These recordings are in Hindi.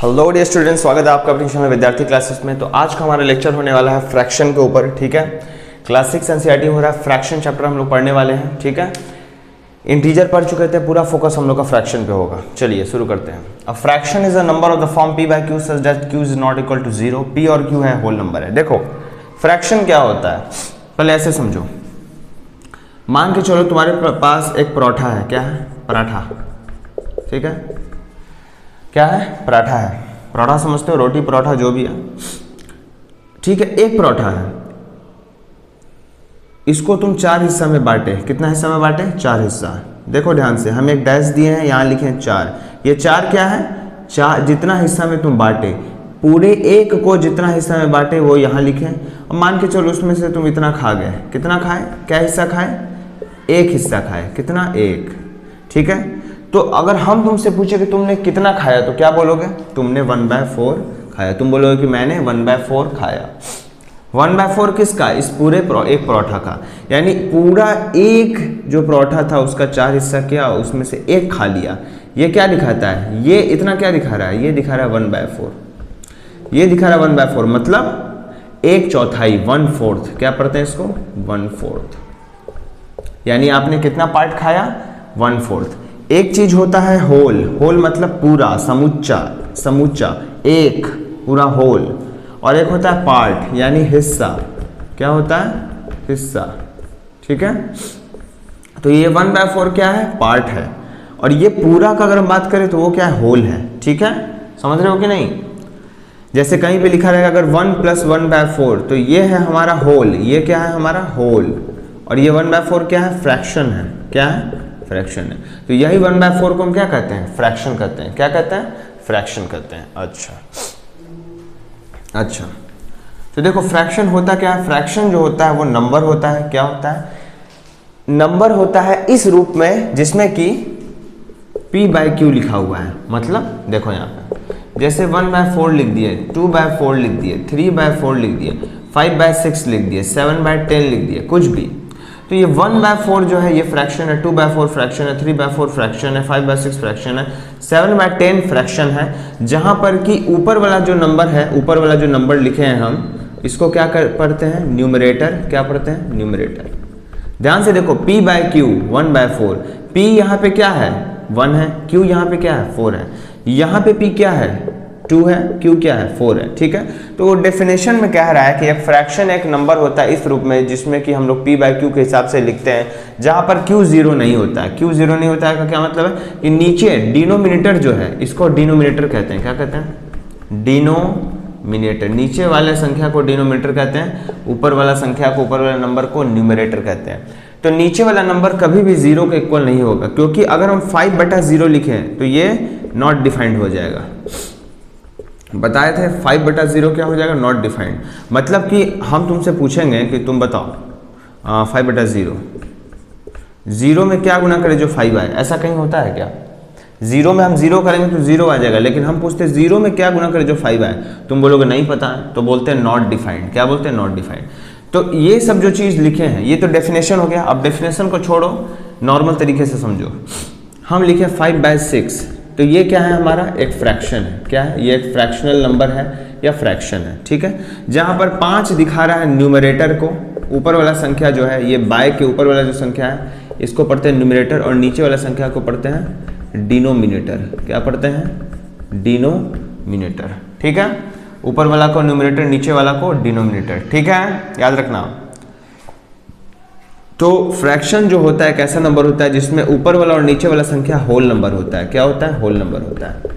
हेलो डियर स्टूडेंट्स, स्वागत है आपका अपनी चैनल विद्यार्थी क्लासेस में। तो आज का हमारा लेक्चर होने वाला है फ्रैक्शन के ऊपर। ठीक है, क्लास 6 एनसीईआरटी हो रहा है, फ्रैक्शन चैप्टर हम लोग पढ़ने वाले हैं। ठीक है, इंटीजर पढ़ चुके थे, पूरा फोकस हम लोग का फ्रैक्शन पे होगा। चलिए शुरू करते हैं। A fraction is a number of the form p by q such that q is not equal to 0। p और q है होल नंबर है। देखो फ्रैक्शन क्या होता है, पहले ऐसे समझो। मान के चलो तुम्हारे पास एक पराठा है। क्या है? पराठा। ठीक है, क्या है? पराठा है। पराठा समझते हो, रोटी पराठा जो भी है। ठीक है, एक पराठा है, इसको तुम 4 हिस्सा में बांटे। कितना हिस्सा में बांटे? 4 हिस्सा। देखो ध्यान से, हम एक डैश दिए हैं, यहाँ लिखे हैं 4। ये 4 क्या है? 4 जितना हिस्सा में तुम बांटे, पूरे एक को जितना हिस्सा में बांटे वो यहाँ लिखे। अब मान के चलो उसमें से तुम इतना खा गए। कितना खाए? क्या हिस्सा खाए? एक हिस्सा खाए। कितना? एक। ठीक है, तो अगर हम तुमसे पूछे कि तुमने कितना खाया तो क्या बोलोगे? तुमने 1/4 खाया। तुम बोलोगे कि मैंने 1/4 खाया। 1/4 किसका? इस पूरे एक पराठा का। यानी पूरा एक जो पराठा था उसका 4 हिस्सा किया, उसमें से एक खा लिया। ये क्या दिखाता है? ये इतना क्या दिखा रहा है? ये दिखा रहा है 1/4। ये दिखा रहा है 1/4, मतलब 1/4, 1/4। क्या पढ़ते हैं इसको? 1/4। यानी आपने कितना पार्ट खाया? 1/4। एक चीज होता है होल। होल मतलब पूरा, समूचा, समूचा, एक पूरा होल। और एक होता है पार्ट, यानी हिस्सा। क्या होता है? हिस्सा। ठीक है, तो ये 1/4 क्या है? पार्ट है। और ये पूरा का अगर हम बात करें तो वो क्या है? होल है। ठीक है, समझ रहे हो कि नहीं? जैसे कहीं पे लिखा रहेगा अगर 1 + 1/4, तो ये है हमारा होल। ये क्या है? हमारा होल। और ये 1/4 क्या है? फ्रैक्शन है। क्या है? फ्रैक्शन है। तो यही 1/4 को हम क्या कहते हैं? फ्रैक्शन कहते हैं। क्या कहते हैं? फ्रैक्शन कहते हैं। अच्छा, तो देखो फ्रैक्शन होता क्या है? फ्रैक्शन जो होता है वो नंबर होता है। क्या होता है? नंबर होता है इस रूप में जिसमें कि p/q लिखा हुआ है। मतलब देखो यहाँ पे जैसे 1/4 लिख दिए, 2/4 लिख दिए, 3/4 लिख दिए, 5/6 लिख दिए, 7/10 लिख दिए, कुछ भी। तो ये 1/4 जो है ये फ्रैक्शन है, 2/4 फ्रैक्शन है, 3/4 फ्रैक्शन है, 5/6 फ्रैक्शन है, 7/10 फ्रैक्शन है। जहां पर कि ऊपर वाला जो नंबर है, ऊपर वाला जो नंबर लिखे हैं हम, इसको क्या पढ़ते हैं? न्यूमरेटर। क्या पढ़ते हैं? न्यूमरेटर। ध्यान से देखो, p/q 1/4। p यहाँ पे क्या है? 1 है। q यहाँ पे क्या है? 4 है। यहाँ पे p क्या है? 2 है। q क्या है? 4 है। ठीक है, तो वो डेफिनेशन में कह रहा है कि एक फ्रैक्शन एक नंबर होता है इस रूप में जिसमें कि हम लोग p/q के हिसाब से लिखते हैं, जहां पर q 0 नहीं होता है। q 0 नहीं होता है का क्या मतलब है? कि नीचे डिनोमिनेटर जो है, इसको डिनोमिनेटर कहते हैं। क्या कहते हैं? डिनोमिनेटर। नीचे वाले संख्या को डिनोमिनेटर कहते हैं, ऊपर वाला संख्या को, ऊपर वाले नंबर को न्यूमरेटर कहते हैं। तो नीचे वाला नंबर कभी भी 0 के इक्वल नहीं होगा, क्योंकि अगर हम 5/0 लिखें तो ये नॉट डिफाइंड हो जाएगा। बताए थे 5/0 क्या हो जाएगा? Not defined. मतलब कि हम तुमसे पूछेंगे कि तुम बताओ 5/0, 0 में क्या गुना करें जो 5 आए? ऐसा कहीं होता है क्या? 0 में हम 0 करेंगे तो 0 आ जाएगा, लेकिन हम पूछते 0 में क्या गुना करें जो 5 आए? तुम बोलोगे नहीं पता है, तो बोलते हैं नॉट डिफाइंड। क्या बोलते हैं? Not defined. तो ये सब जो चीज़ लिखे हैं ये तो डेफिनेशन हो गया। अब डेफिनेशन को छोड़ो, नॉर्मल तरीके से समझो। हम लिखे 5/6, तो ये क्या है? हमारा एक फ्रैक्शन है। क्या है? ये एक फ्रैक्शनल नंबर है या फ्रैक्शन है। ठीक है, जहां पर 5 दिखा रहा है न्यूमरेटर को, ऊपर वाला संख्या जो है, ये बाय के ऊपर वाला जो संख्या है इसको पढ़ते हैं न्यूमरेटर, और नीचे वाला संख्या को पढ़ते हैं डिनोमिनेटर। क्या पढ़ते हैं? डिनोमिनेटर। ठीक है, ऊपर वाला को न्यूमरेटर, नीचे वाला को डिनोमिनेटर। ठीक है, याद रखना। तो फ्रैक्शन जो होता है एक ऐसा नंबर होता है जिसमें ऊपर वाला और नीचे वाला संख्या होल नंबर होता है। क्या होता है? होल नंबर होता है।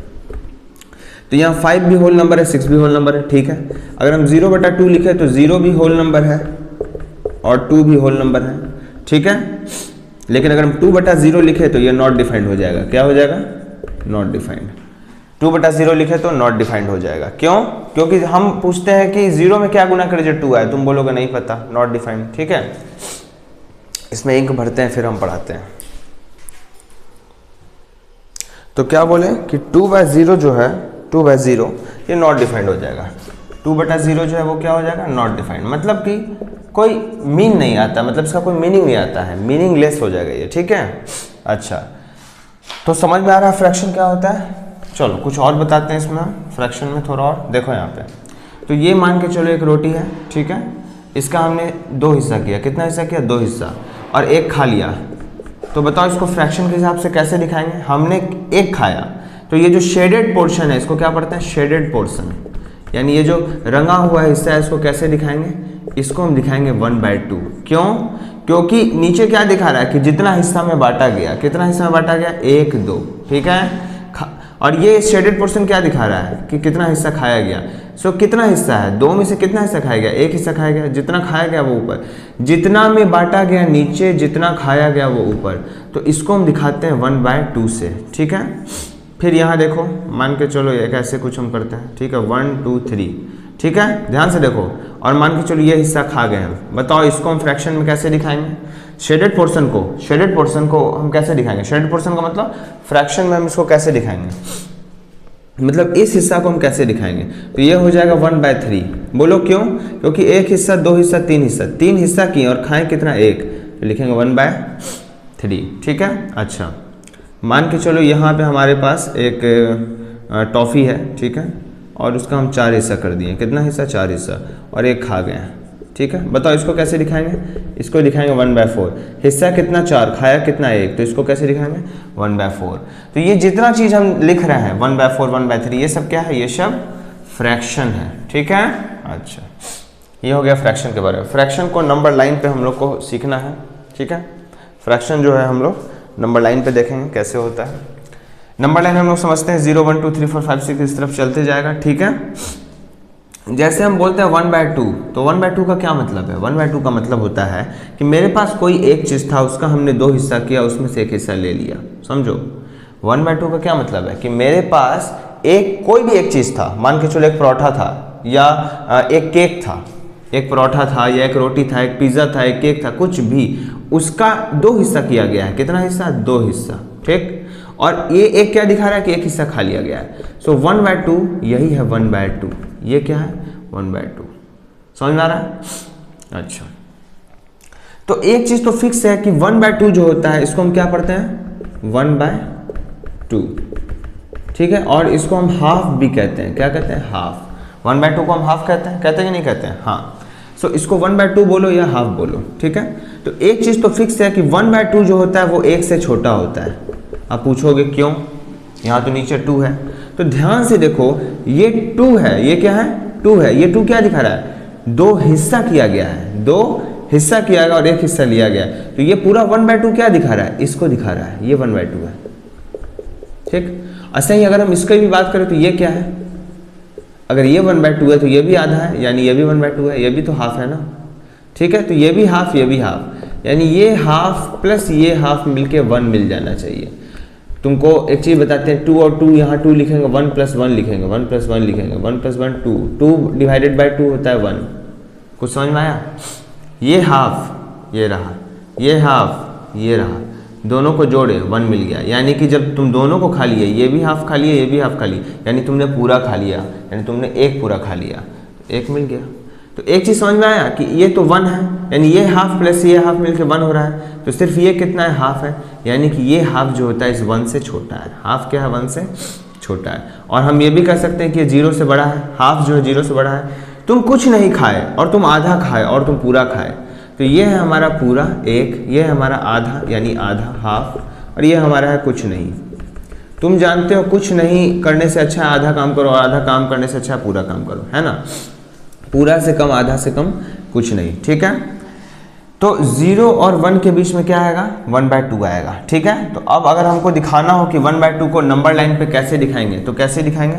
तो यहाँ 5 भी होल नंबर है, 6 भी होल नंबर है। ठीक है, अगर हम 0/2 लिखे तो 0 भी होल नंबर है और 2 भी होल नंबर है। ठीक है, लेकिन अगर हम 2/0 लिखे तो ये नॉट डिफाइंड हो जाएगा। क्या हो जाएगा? Not defined. 2/0 लिखे तो नॉट डिफाइंड हो जाएगा। क्यों? क्योंकि हम पूछते हैं कि 0 में क्या गुना करे जो 2 आए, तुम बोलोगे नहीं पता, नॉट डिफाइंड। ठीक है, इसमें इंक भरते हैं फिर हम पढ़ाते हैं। तो क्या बोले कि 2/0 जो है, 2/0 ये नॉट डिफाइंड हो जाएगा। 2/0 जो है वो क्या हो जाएगा? Not defined. मतलब कि कोई मीन नहीं आता, मतलब इसका कोई मीनिंग नहीं आता है, मीनिंगलेस हो जाएगा ये। ठीक है, अच्छा, तो समझ में आ रहा है फ्रैक्शन क्या होता है? चलो कुछ और बताते हैं इसमें फ्रैक्शन में थोड़ा और। देखो यहाँ पे तो ये मान के चलो एक रोटी है, ठीक है, इसका हमने 2 हिस्सा किया। कितना हिस्सा किया? 2 हिस्सा, और एक खा लिया। तो बताओ इसको फ्रैक्शन के हिसाब से कैसे दिखाएंगे? हमने एक खाया तो ये जो शेडेड पोर्शन है इसको क्या पढ़ते हैं? शेडेड पोर्शन, यानी ये जो रंगा हुआ हिस्सा है इसको कैसे दिखाएंगे? इसको हम दिखाएंगे 1/2। क्यों? क्योंकि नीचे क्या दिखा रहा है कि जितना हिस्सा में बांटा गया, कितना हिस्सा में बांटा गया? 1, 2, ठीक है। और ये शेडेड पोर्शन क्या दिखा रहा है कि कितना हिस्सा खाया गया। सो कितना हिस्सा है? 2 में से कितना हिस्सा खाया गया? 1 हिस्सा खाया गया। जितना खाया गया वो ऊपर, जितना में बांटा गया नीचे, जितना खाया गया वो ऊपर। तो इसको हम दिखाते हैं 1/2 से, ठीक है। फिर यहाँ देखो, मान के चलो एक ऐसे कुछ हम करते हैं, ठीक है, 1, 2, 3, ठीक है, ध्यान से देखो। और मान के चलो ये हिस्सा खा गए हम। बताओ इसको हम फ्रैक्शन में कैसे दिखाएंगे? शेडेड पोर्शन को हम कैसे दिखाएंगे? शेडेड पोर्शन का मतलब फ्रैक्शन में हम इसको कैसे दिखाएंगे, मतलब इस हिस्सा को हम कैसे दिखाएंगे? तो ये हो जाएगा 1/3। बोलो क्यों? क्योंकि 1 हिस्सा, 2 हिस्सा, 3 हिस्सा, 3 हिस्सा किए और खाएं कितना? 1, तो लिखेंगे 1/3, ठीक है। अच्छा, मान के चलो यहाँ पे हमारे पास एक टॉफ़ी है, ठीक है, और उसका हम 4 हिस्सा कर दिए। कितना हिस्सा? 4 हिस्सा, और 1 खा गए हैं, ठीक है। बताओ इसको कैसे दिखाएंगे? इसको दिखाएंगे 1/4। हिस्सा कितना? 4, खाया कितना? 1, तो इसको कैसे दिखाएंगे? 1/4। तो ये जितना चीज़ हम लिख रहे हैं 1/4, 1/3, ये सब क्या है? ये सब फ्रैक्शन है, ठीक है। अच्छा, ये हो गया फ्रैक्शन के बारे में। फ्रैक्शन को नंबर लाइन पे हम लोग को सीखना है, ठीक है। फ्रैक्शन जो है हम लोग नंबर लाइन पे देखेंगे कैसे होता है। नंबर लाइन हम लोग समझते हैं 0, 1, 2, 3, 4, 5, 6 इस तरफ चलते जाएगा, ठीक है। जैसे हम बोलते हैं 1/2, तो 1/2 का क्या मतलब है? 1/2 का मतलब होता है कि मेरे पास कोई एक चीज़ था, उसका हमने 2 हिस्सा किया, उसमें से 1 हिस्सा ले लिया। समझो 1/2 का क्या मतलब है कि मेरे पास कोई भी एक चीज़ था, मान के चलो एक परोठा था, या एक केक था, एक परोठा था, या एक रोटी था, एक पिज़्ज़ा था, एक केक था, कुछ भी, उसका 2 हिस्सा किया गया है। कितना हिस्सा? 2 हिस्सा, ठीक। और ये एक क्या दिखा रहा है कि 1 हिस्सा खा लिया गया है। सो 1/2 यही है 1/2। ये क्या है? 1/2। समझ में आ रहा है? अच्छा, तो एक चीज तो फिक्स है कि 1/2 जो होता है इसको हम क्या पढ़ते हैं? 1/2, ठीक है। और इसको हम हाफ भी कहते हैं। क्या कहते हैं? हाफ। 1/2 को हम हाफ कहते हैं कि नहीं कहते हैं? हाँ। सो इसको 1/2 बोलो या हाफ बोलो, ठीक है। तो एक चीज तो फिक्स है कि 1/2 जो होता है वो 1 से छोटा होता है। आप पूछोगे क्यों? यहाँ तो नीचे 2 है, तो ध्यान से देखो, ये 2 है, ये क्या है? 2 है। ये 2 क्या दिखा रहा है? 2 हिस्सा किया गया है, 2 हिस्सा किया गया और 1 हिस्सा लिया गया। तो ये पूरा 1/2 क्या दिखा रहा है? इसको दिखा रहा है, ये 1/2 है, ठीक। ऐसे ही अगर हम इसकी भी बात करें तो ये क्या है? अगर ये 1/2 है तो ये भी आधा है, यानी ये भी 1/2 है, ये भी तो हाफ है ना, ठीक है। तो ये भी हाफ, ये भी हाफ, यानी ये हाफ प्लस ये हाफ मिलके 1 मिल जाना चाहिए। तुमको एक चीज़ बताते हैं, 2 और 2, यहाँ 2 लिखेंगे, 1 + 1 लिखेंगे, 1 + 1 लिखेंगे, 1 + 1 2, 2 / 2 होता है 1। कुछ समझ में आया? ये हाफ ये रहा, ये हाफ ये रहा, दोनों को जोड़े 1 मिल गया। यानी कि जब तुम दोनों को खा लिए, ये भी हाफ खा लिए, ये भी हाफ खा लिए, यानी तुमने पूरा खा लिया, यानी तुमने 1 पूरा खा लिया, 1 मिल गया। तो एक चीज़ समझ में आया कि ये तो 1 है, यानी ये हाफ प्लस ये हाफ मिलकर 1 हो रहा है। तो सिर्फ ये कितना है? हाफ है, यानी कि ये हाफ जो होता है इस 1 से छोटा है। हाफ क्या है? 1 से छोटा है। और हम ये भी कह सकते हैं कि ये 0 से बड़ा है। हाफ जो है 0 से बड़ा है। तुम कुछ नहीं खाए और तुम आधा खाए और तुम पूरा खाए, तो ये है हमारा पूरा 1, ये है हमारा आधा यानी आधा हाफ, और ये हमारा है कुछ नहीं। तुम जानते हो कुछ नहीं करने से अच्छा आधा काम करो, और आधा काम करने से अच्छा पूरा काम करो, है ना। पूरा से कम, आधा से कम कुछ नहीं, ठीक है। तो 0 और 1 के बीच में क्या आएगा? 1/2 आएगा, ठीक है। तो अब अगर हमको दिखाना हो कि 1/2 को नंबर लाइन पे कैसे दिखाएंगे, तो कैसे दिखाएंगे?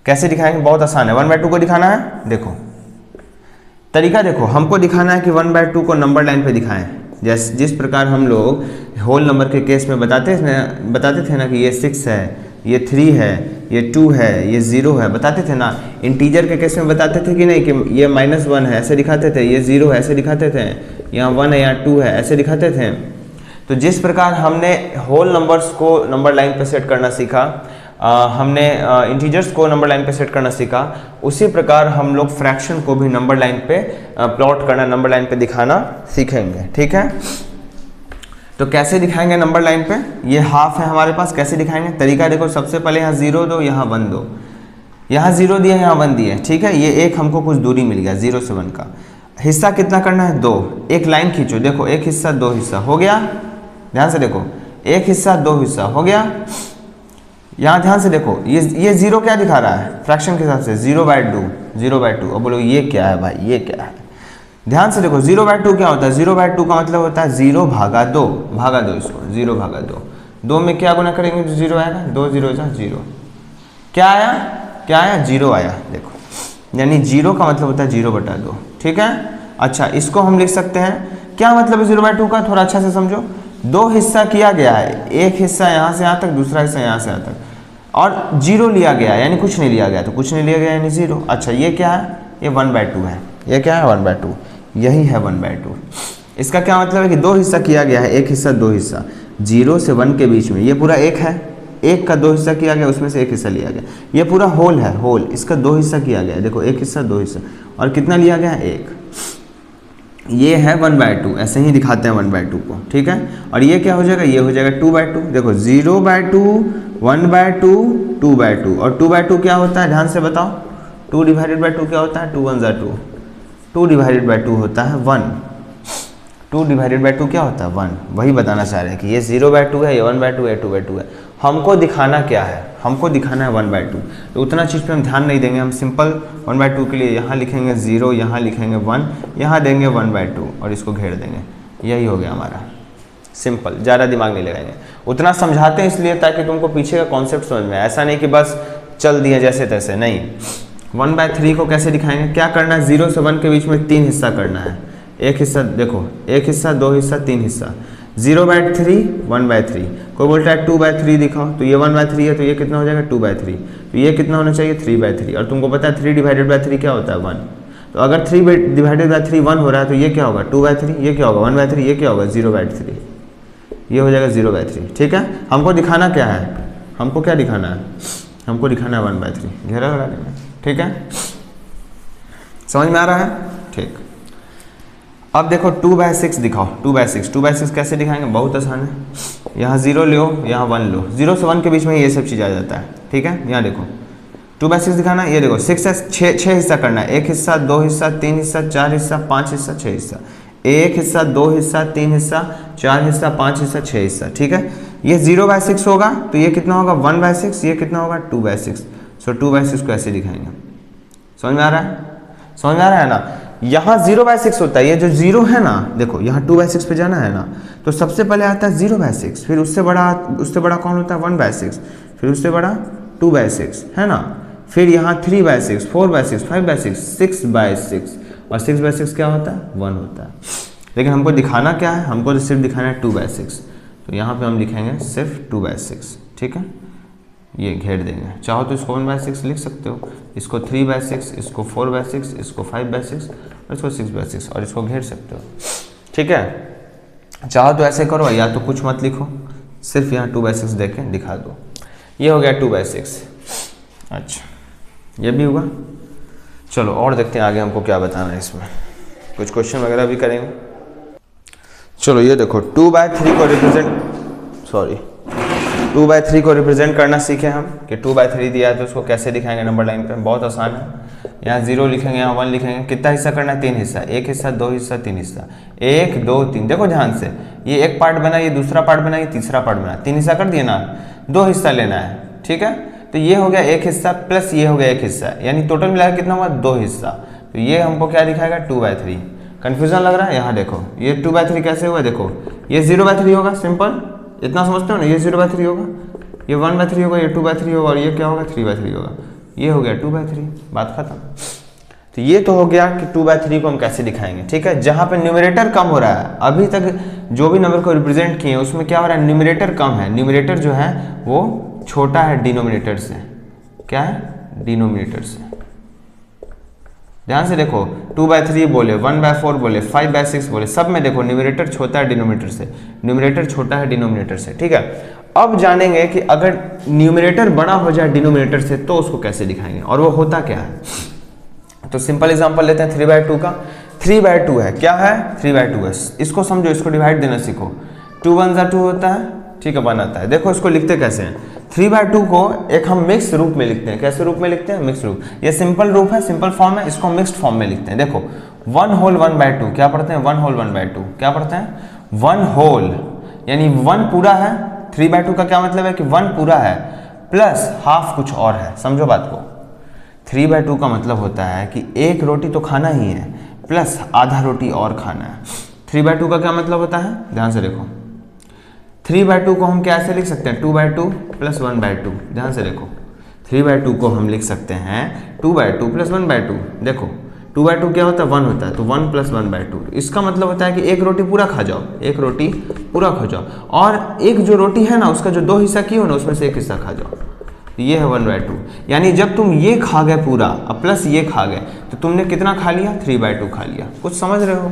कैसे दिखाएंगे? बहुत आसान है। 1/2 को दिखाना है, देखो तरीका देखो, हमको दिखाना है कि 1/2 को नंबर लाइन पे दिखाएं। जिस प्रकार हम लोग होल नंबर के केस में बताते थे ना कि ये 6 है, ये 3 है, ये 2 है, ये 0 है, बताते थे ना। इंटीजर के केस में बताते थे कि नहीं कि ये -1 है, ऐसे दिखाते थे, ये 0 है, ऐसे दिखाते थे, यहाँ 1 है, यहाँ 2 है, ऐसे दिखाते थे। तो जिस प्रकार हमने होल नंबर्स को नंबर लाइन पे सेट करना सीखा, हमने इंटीजर्स को नंबर लाइन पे सेट करना सीखा, उसी प्रकार हम लोग फ्रैक्शन को भी नंबर लाइन पे प्लॉट करना, नंबर लाइन पे दिखाना सीखेंगे, ठीक है। तो कैसे दिखाएंगे नंबर लाइन पे, ये हाफ है हमारे पास, कैसे दिखाएंगे, तरीका देखो, सबसे पहले यहाँ 0 दो, यहाँ 1 दो, यहाँ 0 दिया, यहाँ 1 दिया, ठीक है, ये एक हमको कुछ दूरी मिल गया 0 से 1 का। हिस्सा कितना करना है, 2, एक लाइन खींचो, देखो एक हिस्सा 2 हिस्सा हो गया, ध्यान से देखो, एक हिस्सा 2 हिस्सा हो गया। यहाँ ध्यान से देखो, ये 0 क्या दिखा रहा है फ्रैक्शन के हिसाब से, 0/2, 0/2। अब बोलो ये क्या है भाई, ये क्या है, ध्यान से देखो 0/2 क्या होता है, 0/2 का मतलब होता है 0 भागा 2, भागा 2 इसको, 0 भागा 2, 2 में क्या गुना करेंगे तो 0 आएगा, 2 0 0, क्या आया, क्या आया, 0 आया, देखो, यानी 0 का मतलब होता है 0/2, ठीक है। अच्छा, इसको हम लिख सकते हैं, क्या मतलब है 0/2 का, थोड़ा अच्छा से समझो, 2 हिस्सा किया गया है, एक हिस्सा यहाँ से यहाँ तक, दूसरा हिस्सा यहाँ से यहाँ तक, और 0 लिया गया यानी कुछ नहीं लिया गया, तो कुछ नहीं लिया गया यानी 0। अच्छा, ये क्या है, ये 1/2 है, ये क्या है 1/2, यही है 1/2। इसका क्या मतलब है कि 2 हिस्सा किया गया है, एक हिस्सा 2 हिस्सा, 0 से 1 के बीच में, ये पूरा एक है, एक का 2 हिस्सा किया गया, उसमें से एक हिस्सा लिया गया, ये पूरा होल है, होल, इसका 2 हिस्सा किया गया है, देखो एक हिस्सा 2 हिस्सा, और कितना लिया गया है, 1, ये है 1/2, ऐसे ही दिखाते हैं 1/2 को, ठीक है। और ये क्या हो जाएगा, ये हो जाएगा 2/2, देखो 0/2, 1/2, 2/2, और 2/2 क्या होता है, ध्यान से बताओ, 2/2 क्या होता है, 2 1 2, 2/2 होता है 1, 2/2 क्या होता है 1, वही बताना चाह रहे हैं कि ये 0/2 है, ये 1/2 है, 2/2 है, हमको दिखाना क्या है, हमको दिखाना है 1/2, तो उतना चीज़ पे हम ध्यान नहीं देंगे, हम सिंपल 1/2 के लिए यहाँ लिखेंगे 0, यहाँ लिखेंगे 1, यहाँ देंगे 1/2 और इसको घेर देंगे, यही हो गया हमारा, सिंपल, ज़्यादा दिमाग नहीं लगाएंगे। उतना समझाते हैं इसलिए ताकि तुमको पीछे का कॉन्सेप्ट समझ में आए, ऐसा नहीं कि बस चल दिए जैसे तैसे, नहीं। 1/3 को कैसे दिखाएंगे, क्या करना है, 0 से 1 के बीच में 3 हिस्सा करना है, एक हिस्सा देखो, एक हिस्सा 2 हिस्सा 3 हिस्सा, 0/3, 1/3, कोई बोलता है 2/3 दिखाओ, तो ये 1/3 है, तो ये कितना हो जाएगा 2/3, तो ये कितना होना चाहिए 3/3, और तुमको पता है 3/3 क्या होता है 1, तो अगर 3/3 1 हो रहा है तो ये क्या होगा 2/3, ये क्या होगा 1/3, ये क्या होगा 0/3, ये हो जाएगा 0/3, ठीक है। हमको दिखाना क्या है, हमको क्या दिखाना है, हमको दिखाना है 1/3, घेरा लगा देंगे, ठीक है, समझ में आ रहा है, ठीक। अब देखो 2/6 दिखाओ, 2/6 कैसे दिखाएंगे, बहुत आसान है, यहाँ 0 लो, यहाँ 1 लो, 0 से 1 के बीच में ये सब चीज़ आ जाता है, ठीक है। यहाँ देखो 2/6 दिखाना है, ये देखो 6 है, 6 हिस्सा करना है, एक हिस्सा 2 हिस्सा 3 हिस्सा 4 हिस्सा 5 हिस्सा 6 हिस्सा, एक हिस्सा 2 हिस्सा 3 हिस्सा 4 हिस्सा 5 हिस्सा 6 हिस्सा, ठीक है। ये 0/6 होगा तो ये कितना होगा 1/6, ये कितना होगा 2/6, सो 2/6 को ऐसे दिखाएंगे, समझ में आ रहा है, समझ में आ रहा है ना। यहाँ 0/6 होता है, ये जो 0 है ना, देखो यहाँ 2/6 पे जाना है ना, तो सबसे पहले आता है 0/6, फिर उससे बड़ा कौन होता है 1/6, फिर उससे बड़ा 2/6 है ना, फिर यहाँ 3/6, 4/6, 5/6, 6/6, और 6/6 क्या होता है 1 होता है। लेकिन हमको दिखाना क्या है, हमको तो सिर्फ दिखाना है 2/6, तो यहाँ पे हम लिखेंगे सिर्फ 2/6, ठीक है, ये घेर देंगे, चाहो तो इसको 1/6 लिख सकते हो, इसको 3/6, इसको 4/6, इसको 5/6 और इसको 6/6, और इसको घेर सकते हो, ठीक है। चाहो तो ऐसे करो, या तो कुछ मत लिखो, सिर्फ यहाँ 2/6 देके दिखा दो, ये हो गया 2/6। अच्छा, ये भी हुआ, चलो और देखते हैं आगे हमको क्या बताना है, इसमें कुछ क्वेश्चन वगैरह भी करेंगे। चलो ये देखो 2/3 को रिप्रेजेंट करना सीखे हम, कि 2/3 दिया है तो उसको कैसे दिखाएंगे नंबर लाइन पे, बहुत आसान है। यहाँ 0 लिखेंगे, यहाँ 1 लिखेंगे, कितना हिस्सा करना है 3 हिस्सा, एक हिस्सा 2 हिस्सा 3 हिस्सा, 1 2 3, देखो ध्यान से, ये एक पार्ट बना, ये दूसरा पार्ट बना, ये तीसरा पार्ट बना, 3 हिस्सा कर दिए ना, 2 हिस्सा लेना है, ठीक है। तो ये हो गया एक हिस्सा प्लस ये हो गया एक हिस्सा, यानी टोटल मिलाकर कितना हुआ 2 हिस्सा, तो ये हमको क्या दिखाएगा 2/3। कंफ्यूजन लग रहा है, यहाँ देखो ये 2/3 कैसे हुआ, देखो ये 0/3 होगा, सिंपल, इतना समझते हो ना, ये 0/3 होगा, ये 1/3 होगा, ये 2/3 होगा, और ये क्या होगा 3/3 होगा, ये हो गया 2/3, बात खत्म। तो ये तो हो गया कि 2/3 को हम कैसे दिखाएंगे, ठीक है। जहाँ पे न्यूमरेटर कम हो रहा है, अभी तक जो भी नंबर को रिप्रेजेंट किए उसमें क्या हो रहा है, न्यूमरेटर कम है, न्यूमरेटर जो है वो छोटा है डिनोमिनेटर से, क्या है डिनोमिनेटर से। ध्यान से देखो 2/3 बोले, 1/4 बोले, 5/6 बोले, सब में देखो न्यूमरेटर छोटा है डिनोमिनेटर से, न्यूमरेटर छोटा है डिनोमिनेटर से, ठीक है। अब जानेंगे कि अगर न्यूमरेटर बड़ा हो जाए डिनोमिनेटर से तो उसको कैसे दिखाएंगे, और वो होता क्या है। तो सिंपल एग्जांपल लेते हैं 3/2 का, 3/2 है, क्या है 3/2 है, इसको समझो, इसको डिवाइड देना सीखो, 2 1 2 होता है, ठीक है, 1 आता है। देखो इसको लिखते कैसे हैं, 3/2 को एक हम मिक्स रूप में लिखते हैं। कैसे रूप में लिखते हैं? मिक्स रूप। ये सिंपल रूप है, सिंपल फॉर्म है, इसको मिक्स्ड फॉर्म में लिखते हैं। देखो 1 होल 1/2 क्या पढ़ते हैं? 1 होल 1/2 क्या पढ़ते हैं? 1 होल यानी 1 पूरा है। 3/2 का क्या मतलब है कि 1 पूरा है प्लस हाफ कुछ और है। समझो बात को। 3/2 का मतलब होता है कि एक रोटी तो खाना ही है प्लस आधा रोटी और खाना है। 3/2 का क्या मतलब होता है? ध्यान से देखो, 3/2 को हम कैसे लिख सकते हैं? 2/2 प्लस 1/2। ध्यान से देखो, 3/2 को हम लिख सकते हैं 2/2 प्लस 1/2। देखो 2/2 क्या होता है? 1 होता है, तो 1 प्लस 1/2। इसका मतलब होता है कि एक रोटी पूरा खा जाओ, एक रोटी पूरा खा जाओ, और एक जो रोटी है ना उसका जो 2 हिस्सा की हो ना उसमें से एक हिस्सा खा जाओ। ये है 1/2। यानी जब तुम ये खा गए पूरा और प्लस ये खा गए तो तुमने कितना खा लिया? 3/2 खा लिया। कुछ समझ रहे हो?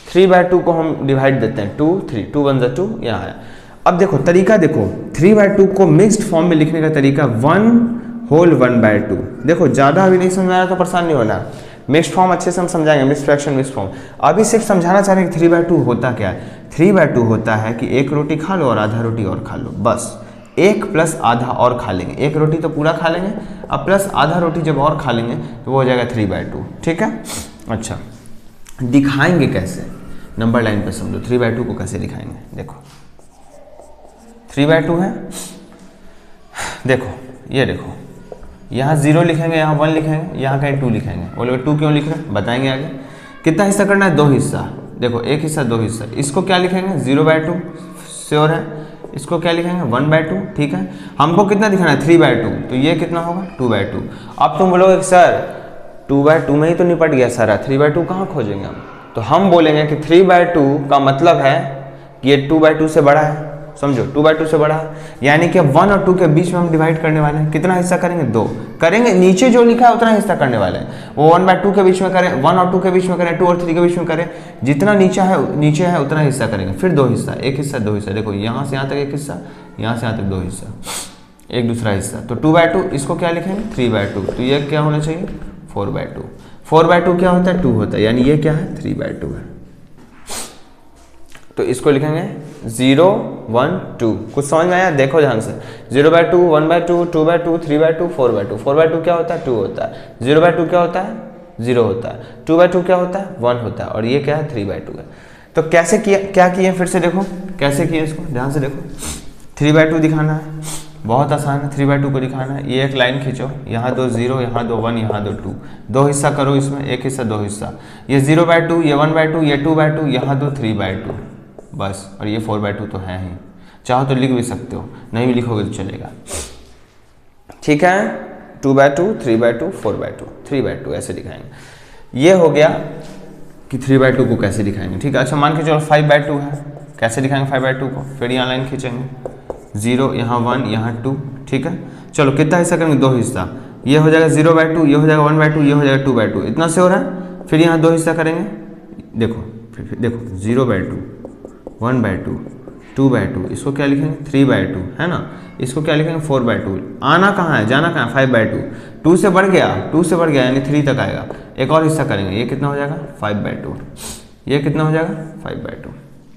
3/2 को हम डिवाइड देते हैं 2 3, 2 1 2 यहाँ है। अब देखो तरीका देखो, 3/2 को मिक्स्ड फॉर्म में लिखने का तरीका 1 होल 1/2। देखो ज़्यादा अभी नहीं समझ में आया तो परेशान नहीं होना, मिक्स्ड फॉर्म अच्छे से हम समझाएंगे, मिक्स फ्रैक्शन मिक्स फॉर्म। अभी सिर्फ समझाना चाह रहे हैं कि 3/2 होता क्या है। 3/2 होता है कि एक रोटी खा लो और आधा रोटी और खा लो, बस। एक प्लस आधा और खा लेंगे, एक रोटी तो पूरा खा लेंगे, अब प्लस आधा रोटी जब और खा लेंगे तो वो हो जाएगा 3/2। ठीक है, अच्छा दिखाएंगे कैसे? नंबर लाइन पे समझो 3/2 को कैसे दिखाएंगे। देखो 3/2 है, देखो ये देखो, यहाँ 0 लिखेंगे, यहाँ 1 लिखेंगे, यहाँ कहीं 2 लिखेंगे। बोलोगे 2 क्यों लिख रहे हैं? बताएंगे आगे। कितना हिस्सा करना है? 2 हिस्सा। देखो एक हिस्सा 2 हिस्सा। इसको क्या लिखेंगे? 0/2 श्योर है। इसको क्या लिखेंगे? 1/2। ठीक है, हमको कितना दिखाना है? 3/2। तो ये कितना होगा? 2/2। अब तुम बोलोगे सर 2/2 में ही तो निपट गया सारा, 3/2 कहाँ खोजेंगे हम? तो हम बोलेंगे कि 3/2 का मतलब है कि ये 2/2 से बड़ा है। समझो 2/2 से बड़ा है, यानी कि 1 और 2 के बीच में हम डिवाइड करने वाले हैं। कितना हिस्सा करेंगे? 2 करेंगे। नीचे जो लिखा है उतना हिस्सा करने वाले हैं। वो 1/2 के बीच में करें, 1 और 2 के बीच में करें, 2 और 3 के बीच में करें, जितना नीचे है उतना हिस्सा करेंगे। फिर 2 हिस्सा, एक हिस्सा 2 हिस्सा। देखो यहाँ से यहाँ तक एक हिस्सा, यहाँ से यहाँ तक 2 हिस्सा, एक दूसरा हिस्सा। तो 2/2 इसको क्या लिखेंगे? 3/2। तो ये क्या होना चाहिए? 4/2। 4/2 क्या होता है? 2 होता है, यानी ये क्या है? 3/2 है। तो इसको लिखेंगे 0 1 2। कुछ समझ में आया? देखो ध्यान से, 0/2 1/2 2/2 3/2 4/2। 4/2 क्या होता है? 2 होता है। 0/2 क्या होता है? 0 होता है। 2/2 क्या होता है? 1 होता है। और ये क्या है? 3/2 है। तो कैसे किया, क्या किए? फिर से देखो कैसे किए इसको, ध्यान से देखो। 3/2 दिखाना है, बहुत आसान है। 3/2 को दिखाना है, ये एक लाइन खींचो, यहाँ 2 0, यहाँ 2 1, यहाँ 2 2, 2 हिस्सा करो इसमें, एक हिस्सा 2 हिस्सा। ये 0/2, ये 1/2, ये 2/2, यहाँ 2 3/2, बस। और ये 4/2 तो है ही। चाहो तो लिख भी सकते हो, नहीं भी लिखोगे तो चलेगा। ठीक है, 2/2 3/2 4/2 3/2 ऐसे दिखाएंगे। ये हो गया कि 3/2 को कैसे दिखाएंगे। ठीक है, अच्छा मान के चलो 5/2 है, कैसे दिखाएंगे 5/2 को? फिर यहाँ लाइन खींचेंगे, 0 यहाँ 1 यहाँ 2। ठीक है, चलो कितना हिस्सा करेंगे? 2 हिस्सा। ये हो जाएगा 0/2, ये हो जाएगा 1/2, ये हो जाएगा 2/2। इतना से हो रहा है। फिर यहाँ 2 हिस्सा करेंगे, देखो फिर देखो 0/2 1/2 2/2। इसको क्या लिखेंगे? 3/2 है ना। इसको क्या लिखेंगे? 4/2। आना कहाँ है, जाना कहाँ है? 5/2। 2 से बढ़ गया, 2 से बढ़ गया यानी 3 तक आएगा। एक और हिस्सा करेंगे, ये कितना हो जाएगा? 5/2। ये कितना हो जाएगा? 5/2।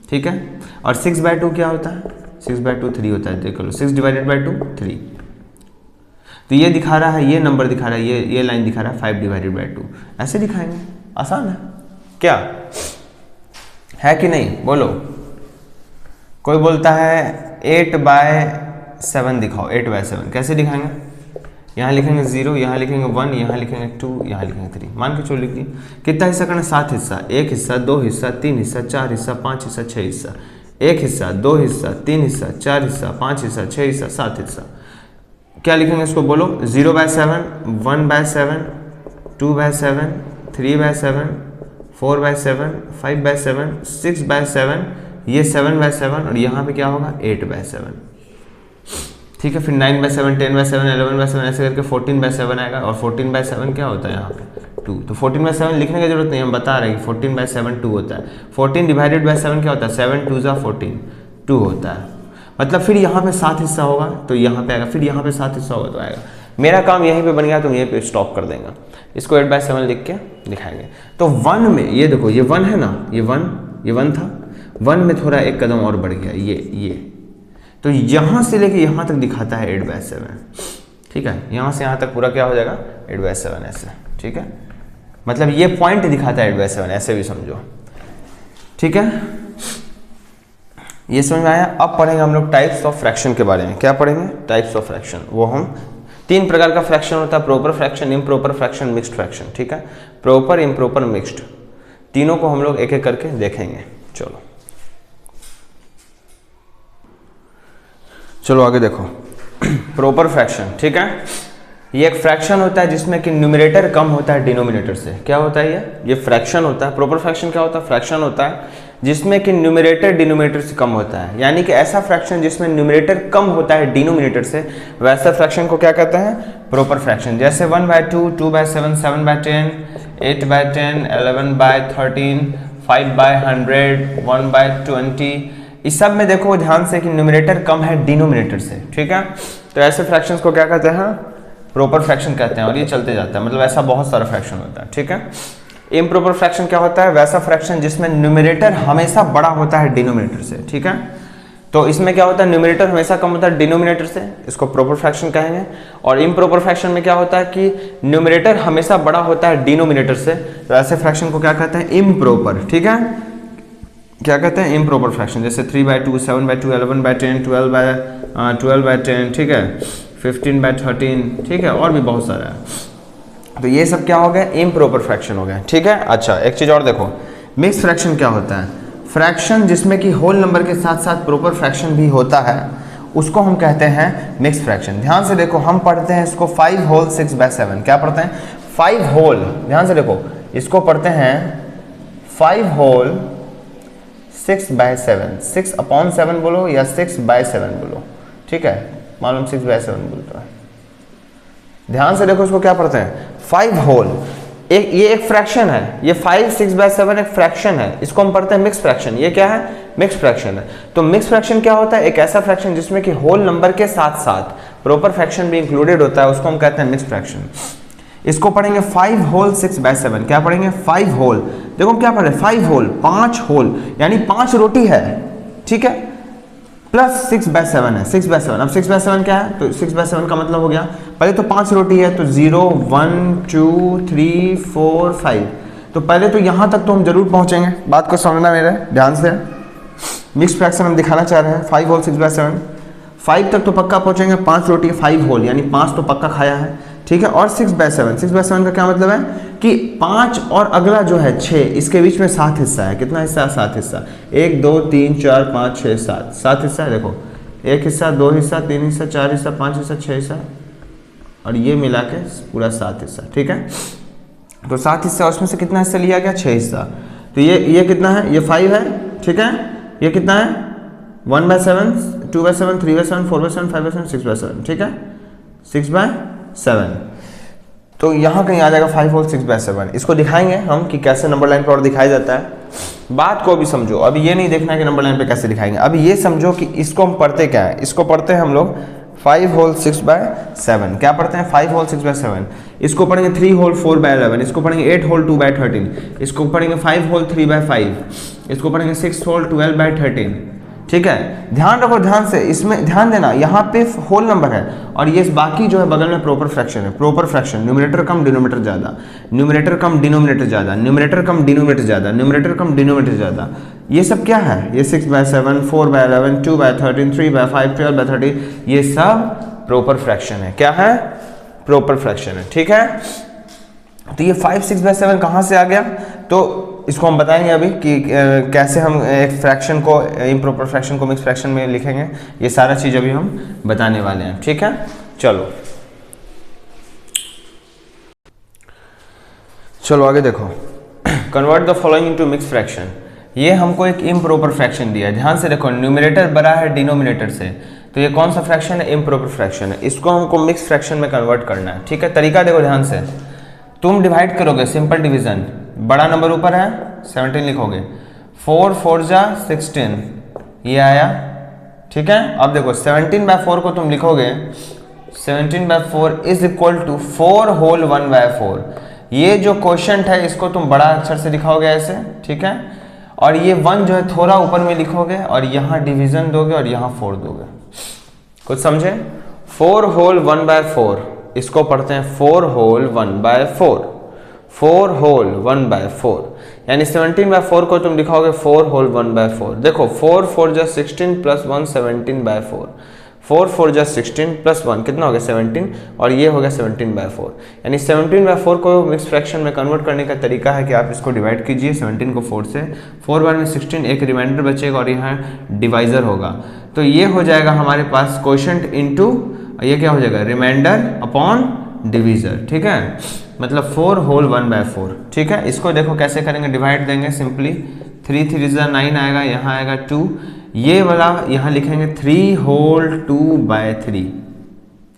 ठीक है, और 6/2 क्या होता है? 6/2 3 होता है। देख लो 6 / 2 3। तो ये दिखा रहा है, ये नंबर दिखा रहा है, ये लाइन दिखा रहा है 5 / 2। ऐसे दिखाएंगे, आसान है क्या? है कि नहीं? बोलो। कोई बोलता है 8/7 दिखाओ, 8/7 कैसे दिखाएंगे? यहाँ लिखेंगे 0, यहाँ लिखेंगे 1, यहाँ लिखेंगे 2, यहाँ लिखेंगे 3। मान के चलो लिख दिए। कितना हिस्सा करना? 7 हिस्सा। एक हिस्सा 2 हिस्सा 3 हिस्सा 4 हिस्सा 5 हिस्सा 6 हिस्सा। एक हिस्सा 2 हिस्सा 3 हिस्सा 4 हिस्सा 5 हिस्सा 6 हिस्सा 7 हिस्सा। क्या लिखेंगे इसको? बोलो। 0/7 1/7 2/7 3/7 4/7 5/7 6/7, ये 7/7, और यहाँ पे क्या होगा? 8/7। ठीक है, फिर 9/7 10/7 11/7 ऐसे करके 14/7 आएगा। और 14/7 क्या होता है? यहाँ पे 2। तो 14/7 लिखने की जरूरत नहीं, हम बता रहे हैं कि 14/7 2 होता है। 14 / 7 क्या होता है? 7 2 = 14 2 होता है। मतलब फिर यहाँ पे 7 हिस्सा होगा तो यहाँ पे आएगा, फिर यहाँ पे 7 हिस्सा होगा तो आएगा। मेरा काम यहीं पे बन गया, तो यहीं पे स्टॉप कर देंगे। इसको 8/7 लिख के दिखाएंगे। तो 1 में ये देखो, ये 1 है ना, ये 1 था। 1 में थोड़ा एक कदम और बढ़ गया, ये तो यहाँ से लेके यहाँ तक दिखाता है 8/7, ठीक है। यहाँ से यहाँ तक पूरा क्या हो जाएगा 8/7 ऐसे, ठीक है। मतलब ये पॉइंट दिखाता है 8/7, ऐसे भी समझो, ठीक है। ये समझ में आया। अब पढ़ेंगे हम लोग टाइप्स ऑफ फ्रैक्शन के बारे में। क्या पढ़ेंगे? Types of fraction. वो हम 3 प्रकार का फ्रैक्शन होता है, proper fraction, improper fraction, mixed fraction, ठीक है। प्रॉपर, इम्प्रॉपर, मिक्स्ड, तीनों को हम लोग एक एक करके देखेंगे। चलो आगे देखो। प्रॉपर फ्रैक्शन, ठीक है। ये एक फ्रैक्शन होता है जिसमें कि न्यूमरेटर कम होता है डिनोमिनेटर से। क्या होता है ये फ्रैक्शन होता है। प्रॉपर फ्रैक्शन क्या होता है? फ्रैक्शन होता है जिसमें कि न्यूमरेटर डिनोमिनेटर से कम होता है, यानी कि ऐसा फ्रैक्शन जिसमें न्यूमरेटर कम होता है डिनोमिनेटर से, वैसा फ्रैक्शन को क्या कहते हैं? Proper fraction. जैसे 1/2, 2/7, 7/10, 8/10, 11/13, 5/100, 1/20, इस सब में देखो ध्यान से कि न्यूमरेटर कम है डिनोमिनेटर से, ठीक है। तो ऐसे फ्रैक्शंस को क्या कहते हैं? प्रॉपर फ्रैक्शन कहते हैं। और ये चलते जाता है, मतलब ऐसा बहुत सारा फ्रैक्शन होता है, ठीक है। इम्प्रॉपर फ्रैक्शन क्या होता है? वैसा फ्रैक्शन जिसमें न्यूमरेटर हमेशा बड़ा होता है डिनोमिनेटर से, ठीक है। तो इसमें क्या होता है? न्यूमरेटर हमेशा कम होता है डिनोमिनेटर से, इसको प्रॉपर फ्रैक्शन कहेंगे। और इम्प्रॉपर फ्रैक्शन में क्या होता है कि न्यूमरेटर हमेशा बड़ा होता है डिनोमिनेटर से, तो ऐसे फ्रैक्शन को क्या कहते हैं? इम्प्रॉपर, ठीक है। क्या कहते हैं? Improper fraction. जैसे 3/2, 7/2, 11/10, 12/10, ठीक है, 15/13, ठीक है, और भी बहुत सारा है। तो ये सब क्या हो गया? इम्प्रॉपर फ्रैक्शन हो गया, ठीक है। अच्छा, एक चीज और देखो, मिक्स फ्रैक्शन क्या होता है? फ्रैक्शन जिसमें कि होल नंबर के साथ साथ प्रॉपर फ्रैक्शन भी होता है, उसको हम कहते हैं मिक्स फ्रैक्शन। ध्यान से देखो, हम पढ़ते हैं इसको 5 होल 6/7। क्या पढ़ते हैं? 5 होल, ध्यान से देखो, इसको पढ़ते हैं 5 होल 6/7, 6/7 बोलो या 6/7 बोलो, ठीक है, मालूम 6/7 बोलता है। ध्यान से देखो, इसको क्या पढ़ते हैं? 5 होल, ये एक फ्रैक्शन है, ये 5 6/7 एक फ्रैक्शन है, इसको हम पढ़ते हैं मिक्स फ्रैक्शन। ये क्या है? मिक्स फ्रैक्शन है। तो मिक्स फ्रैक्शन क्या होता है? एक ऐसा फ्रैक्शन जिसमें कि होल नंबर के साथ साथ प्रॉपर फ्रैक्शन भी इंक्लूडेड होता है, उसको हम कहते हैं मिक्स फ्रैक्शन। इसको पढ़ेंगे 5 होल 6/7। क्या पढ़ेंगे? 5 होल। देखो क्या पढ़े? 5 होल, 5 होल, यानी 5 रोटी है, ठीक है, प्लस 6/7 है, 6/7। अब 6/7 क्या है? तो 6/7 का मतलब हो गया, पहले तो 5 रोटी है, तो 0 1 2 3 4 5। तो पहले तो यहां तक तो हम जरूर पहुंचेंगे, बात को समझना मेरे ध्यान से। मिक्स फ्रैक्शन हम दिखाना चाह रहे हैं 5 होल 6/7। 5 तक तो पक्का पहुंचेंगे, 5 रोटी 5 होल, यानी 5 तो पक्का खाया है, ठीक है। और 6/7, 6/7 का क्या मतलब है कि 5 और अगला जो है 6, इसके बीच में 7 हिस्सा है। कितना हिस्सा है? 7 हिस्सा। 1 2 3 4 5 6 7, 7 हिस्सा है। देखो, 1 हिस्सा, 2 हिस्सा, 3 हिस्सा, 4 हिस्सा, 5 हिस्सा, 6 हिस्सा, और ये मिला के पूरा 7 हिस्सा, ठीक है। तो 7 हिस्सा, उसमें से कितना हिस्सा लिया गया? 6 हिस्सा। तो ये कितना है? ये 5 है, ठीक है। ये कितना है? 1/7, 2/7, 3/7, 4/7, 5/7, 6/7, ठीक है, 6/7। तो यहाँ कहीं आ जाएगा 5 होल 6/7। इसको दिखाएंगे हम कि कैसे नंबर लाइन पर और दिखाया जाता है। बात को भी समझो, अभी ये नहीं देखना है कि नंबर लाइन पे कैसे दिखाएंगे, अभी ये समझो कि इसको हम पढ़ते क्या है। इसको पढ़ते हैं हम लोग 5 होल 6/7। क्या पढ़ते हैं? 5 होल 6/7। इसको पढ़ेंगे 3 होल 4/11। इसको पढ़ेंगे 8 होल 2/13। इसको पढ़ेंगे 5 होल 3/5। इसको पढ़ेंगे 6 होल 12/13, ठीक है। ध्यान रखो, ध्यान से, इसमें ध्यान देना, यहाँ पे होल नंबर है और ये बाकी जो है बगल में प्रॉपर फ्रैक्शन है। प्रॉपर फ्रैक्शन, न्यूमरेटर कम डिनोमिनेटर ज्यादा, न्यूमरेटर कम डिनोमिनेटर ज्यादा, न्यूमरेटर कम डिनोमिनेटर ज्यादा, न्यूमरेटर कम डिनोमिनेटर ज्यादा। ये सब क्या है? ये 6/7, 4/11, 2/13, 3/5, 12/13, ये सब प्रॉपर फ्रैक्शन है। क्या है? प्रॉपर फ्रैक्शन है, ठीक है। तो ये 5 6/7 कहाँ से आ गया? तो इसको हम बताएंगे अभी कि कैसे हम एक फ्रैक्शन को, इम्प्रॉपर फ्रैक्शन को मिक्स फ्रैक्शन में लिखेंगे। ये सारा चीज अभी हम बताने वाले हैं, ठीक है। चलो आगे देखो, convert the following into mix fraction. ये हमको एक इम्प्रॉपर फ्रैक्शन दिया है। ध्यान से देखो, न्यूमरेटर बड़ा है डिनोमिनेटर से, तो ये कौन सा फ्रैक्शन है? इम्प्रॉपर फ्रैक्शन है। इसको हमको मिक्स फ्रैक्शन में कन्वर्ट करना है, ठीक है। तरीका देखो ध्यान से, तुम डिवाइड करोगे, सिंपल डिवीजन, बड़ा नंबर ऊपर है 17 लिखोगे, 4 4 जा 16, ये आया, ठीक है। अब देखो 17/4 को तुम लिखोगे, 17/4 इज इक्वल टू 4 होल 1/4। ये जो क्वोशंट है इसको तुम बड़ा अक्षर से दिखाओगे ऐसे, ठीक है। और ये 1 जो है थोड़ा ऊपर में लिखोगे और यहाँ डिवीजन दोगे और यहाँ 4 दोगे। कुछ समझे? 4 होल 1/4 इसको पढ़ते हैं 4 होल 1/4, 4 होल 1/4 यानी 17/4 को तुम लिखोगे 4 होल 1/4। देखो 4 4 जा 16 प्लस 1 17/4, 4 4 जा 16 प्लस 1 कितना हो गया 17 और ये हो गया 17/4 यानी 17/4 को मिक्स फ्रैक्शन में कन्वर्ट करने का तरीका है कि आप इसको डिवाइड कीजिए 17 को 4 से, 4 बार में 16, एक रिमाइंडर बचेगा और यहाँ डिवाइजर होगा तो ये हो जाएगा हमारे पास क्वोशंट इनटू ये क्या हो जाएगा रिमाइंडर अपॉन डिवीजर। ठीक है, मतलब 4 होल 1/4। ठीक है, इसको देखो कैसे करेंगे, डिवाइड देंगे सिंपली 3 3 9 आएगा, यहाँ आएगा 2, ये वाला यहाँ लिखेंगे 3 होल 2/3।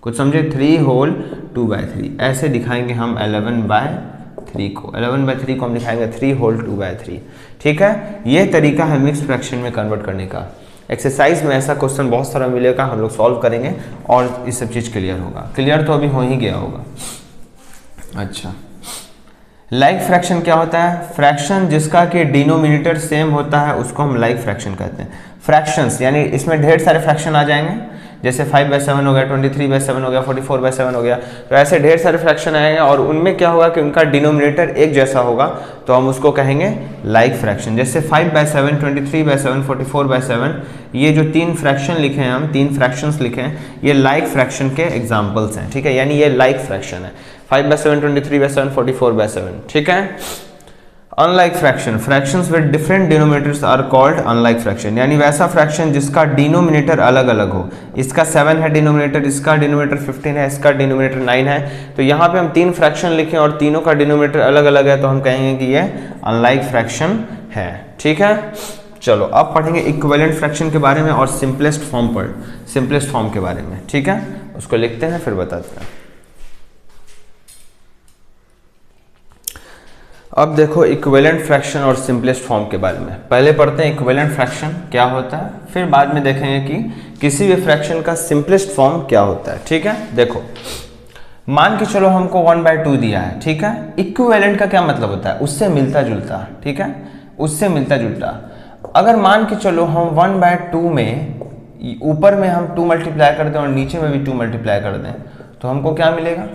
कुछ समझे? 3 होल 2/3 ऐसे दिखाएंगे हम 11/3 को, 11/3 को हम दिखाएंगे 3 होल 2/3। ठीक है, ये तरीका है मिक्स फ्रैक्शन में कन्वर्ट करने का। एक्सरसाइज में ऐसा क्वेश्चन बहुत सारा मिलेगा, हम लोग सॉल्व करेंगे और इस सब चीज़ क्लियर होगा। क्लियर तो अभी हो ही गया होगा। अच्छा, लाइक फ्रैक्शन क्या होता है? फ्रैक्शन जिसका कि डिनोमिनेटर सेम होता है उसको हम लाइक फ्रैक्शन कहते हैं। फ्रैक्शंस यानी इसमें ढेर सारे फ्रैक्शन आ जाएंगे, जैसे 5/7 हो गया, 23/7 हो गया, 44/7 हो गया, तो ऐसे ढेर सारे फ्रैक्शन आएंगे और उनमें क्या होगा कि उनका डिनोमिनेटर एक जैसा होगा तो हम उसको कहेंगे लाइक फ्रैक्शन। जैसे 5/7, 23/7, 44/7 ये जो 3 फ्रैक्शन लिखे हैं हम, 3 फ्रैक्शंस लिखे हैं, ये लाइक फ्रैक्शन के एग्जाम्पल्स हैं। ठीक है, यानी ये लाइक फ्रैक्शन है 5/7, 23/7, 44/7। ठीक है, unlike fraction, fractions with different denominators are called unlike fraction, यानी वैसा फ्रैक्शन जिसका डिनोमिनेटर अलग अलग हो। इसका 7 है डिनोमिनेटर, इसका डिनोमिनेटर 15 है, इसका डिनोमिनेटर 9 है, तो यहाँ पे हम 3 फ्रैक्शन लिखें और तीनों का डिनोमिनेटर अलग अलग है तो हम कहेंगे कि ये अनलाइक फ्रैक्शन है। ठीक है, चलो अब पढ़ेंगे इक्विवेलेंट फ्रैक्शन के बारे में और सिंपलेस्ट फॉर्म के बारे में। ठीक है, उसको लिखते हैं फिर बताते हैं। अब देखो इक्विवेलेंट फ्रैक्शन और सिंपलेस्ट फॉर्म के बारे में पहले पढ़ते हैं। इक्विवेलेंट फ्रैक्शन क्या होता है, फिर बाद में देखेंगे कि किसी भी फ्रैक्शन का सिंपलेस्ट फॉर्म क्या होता है। ठीक है, देखो मान के चलो हमको 1/2 दिया है। ठीक है, इक्विवेलेंट का क्या मतलब होता है? उससे मिलता जुलता। ठीक है, उससे मिलता जुलता। अगर मान के चलो हम 1/2 में ऊपर में हम 2 मल्टीप्लाई कर दें और नीचे में भी 2 मल्टीप्लाई कर दें तो हमको क्या मिलेगा?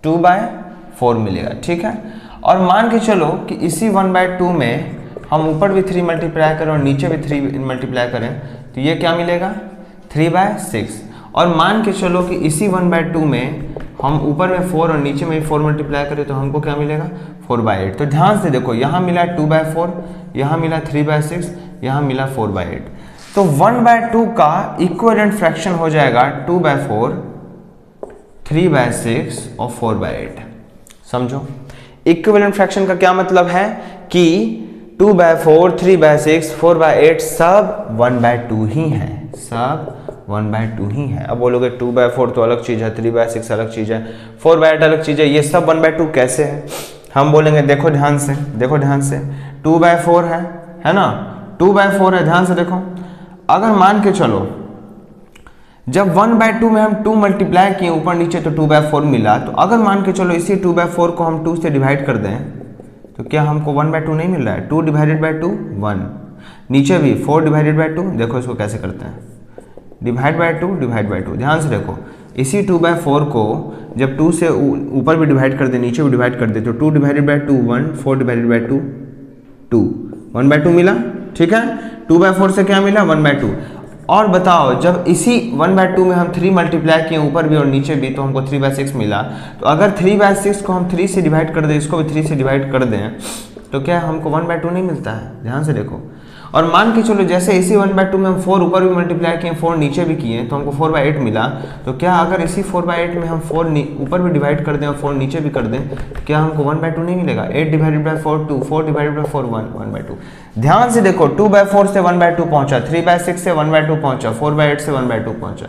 2/4 मिलेगा। ठीक है, और मान के चलो कि इसी 1/2 में हम ऊपर भी 3 मल्टीप्लाई करें और नीचे भी 3 मल्टीप्लाई करें तो ये क्या मिलेगा? 3/6। और मान के चलो कि इसी 1/2 में हम ऊपर में 4 और नीचे में भी 4 मल्टीप्लाई करें तो हमको क्या मिलेगा? 4/8। तो ध्यान से देखो, यहाँ मिला 2/4, यहाँ मिला 3/6, यहाँ मिला 4/8। तो 1/2 का इक्विवेलेंट फ्रैक्शन हो जाएगा 2/4, 3/6 और 4/8। समझो, इक्विवेलेंट फ्रैक्शन का क्या मतलब है कि 2/4, 3/6, 4/8 सब 1/2 ही है, सब 1/2 ही है। अब बोलोगे 2/4 तो अलग चीज है, 3/6 अलग चीज है, 4/8 अलग चीज है, ये सब 1/2 कैसे है? हम बोलेंगे देखो ध्यान से, 2/4 है ना, 2/4 है, ध्यान से देखो। अगर मान के चलो जब 1/2 में हम 2 मल्टीप्लाई किए ऊपर नीचे तो 2/4 मिला, तो अगर मान के चलो इसी 2/4 को हम 2 से डिवाइड कर दें तो क्या हमको 1/2 नहीं मिल रहा है? 2 डिवाइडेड बाई 2 1, नीचे भी 4 डिवाइडेड बाई 2। देखो इसको कैसे करते हैं, डिवाइड बाई 2। ध्यान से देखो, इसी 2/4 को जब 2 से ऊपर भी डिवाइड कर दे नीचे भी डिवाइड कर दे तो 2 डिवाइडेड बाई 2 1, 4 डिवाइडेड बाई 2 2, 1/2 मिला। ठीक है, 2/4 से क्या मिला? 1/2। और बताओ जब इसी 1/2 में हम 3 मल्टीप्लाई किए ऊपर भी और नीचे भी तो हमको 3/6 मिला। तो अगर 3/6 को हम 3 से डिवाइड कर दें, इसको भी 3 से डिवाइड कर दें तो क्या हमको 1/2 नहीं मिलता है? ध्यान से देखो। और मान के चलो जैसे इसी 1/2 में हम 4 ऊपर भी मल्टीप्लाई किए, 4 नीचे भी किए तो हमको 4/8 मिला। तो क्या अगर इसी 4/8 में हम 4 ऊपर भी डिवाइड कर दें और 4 नीचे भी कर दें क्या हमको 1/2 नहीं मिलेगा? 8 डिवाइडेड बाई 4 2, 4 डिवाइडेड बाई 4 1/2। ध्यान से देखो, 2/4 से 1/2 पहुंचा, 3/6 से 1/2 पहुंचा, 4/8 से 1/2 पहुंचा,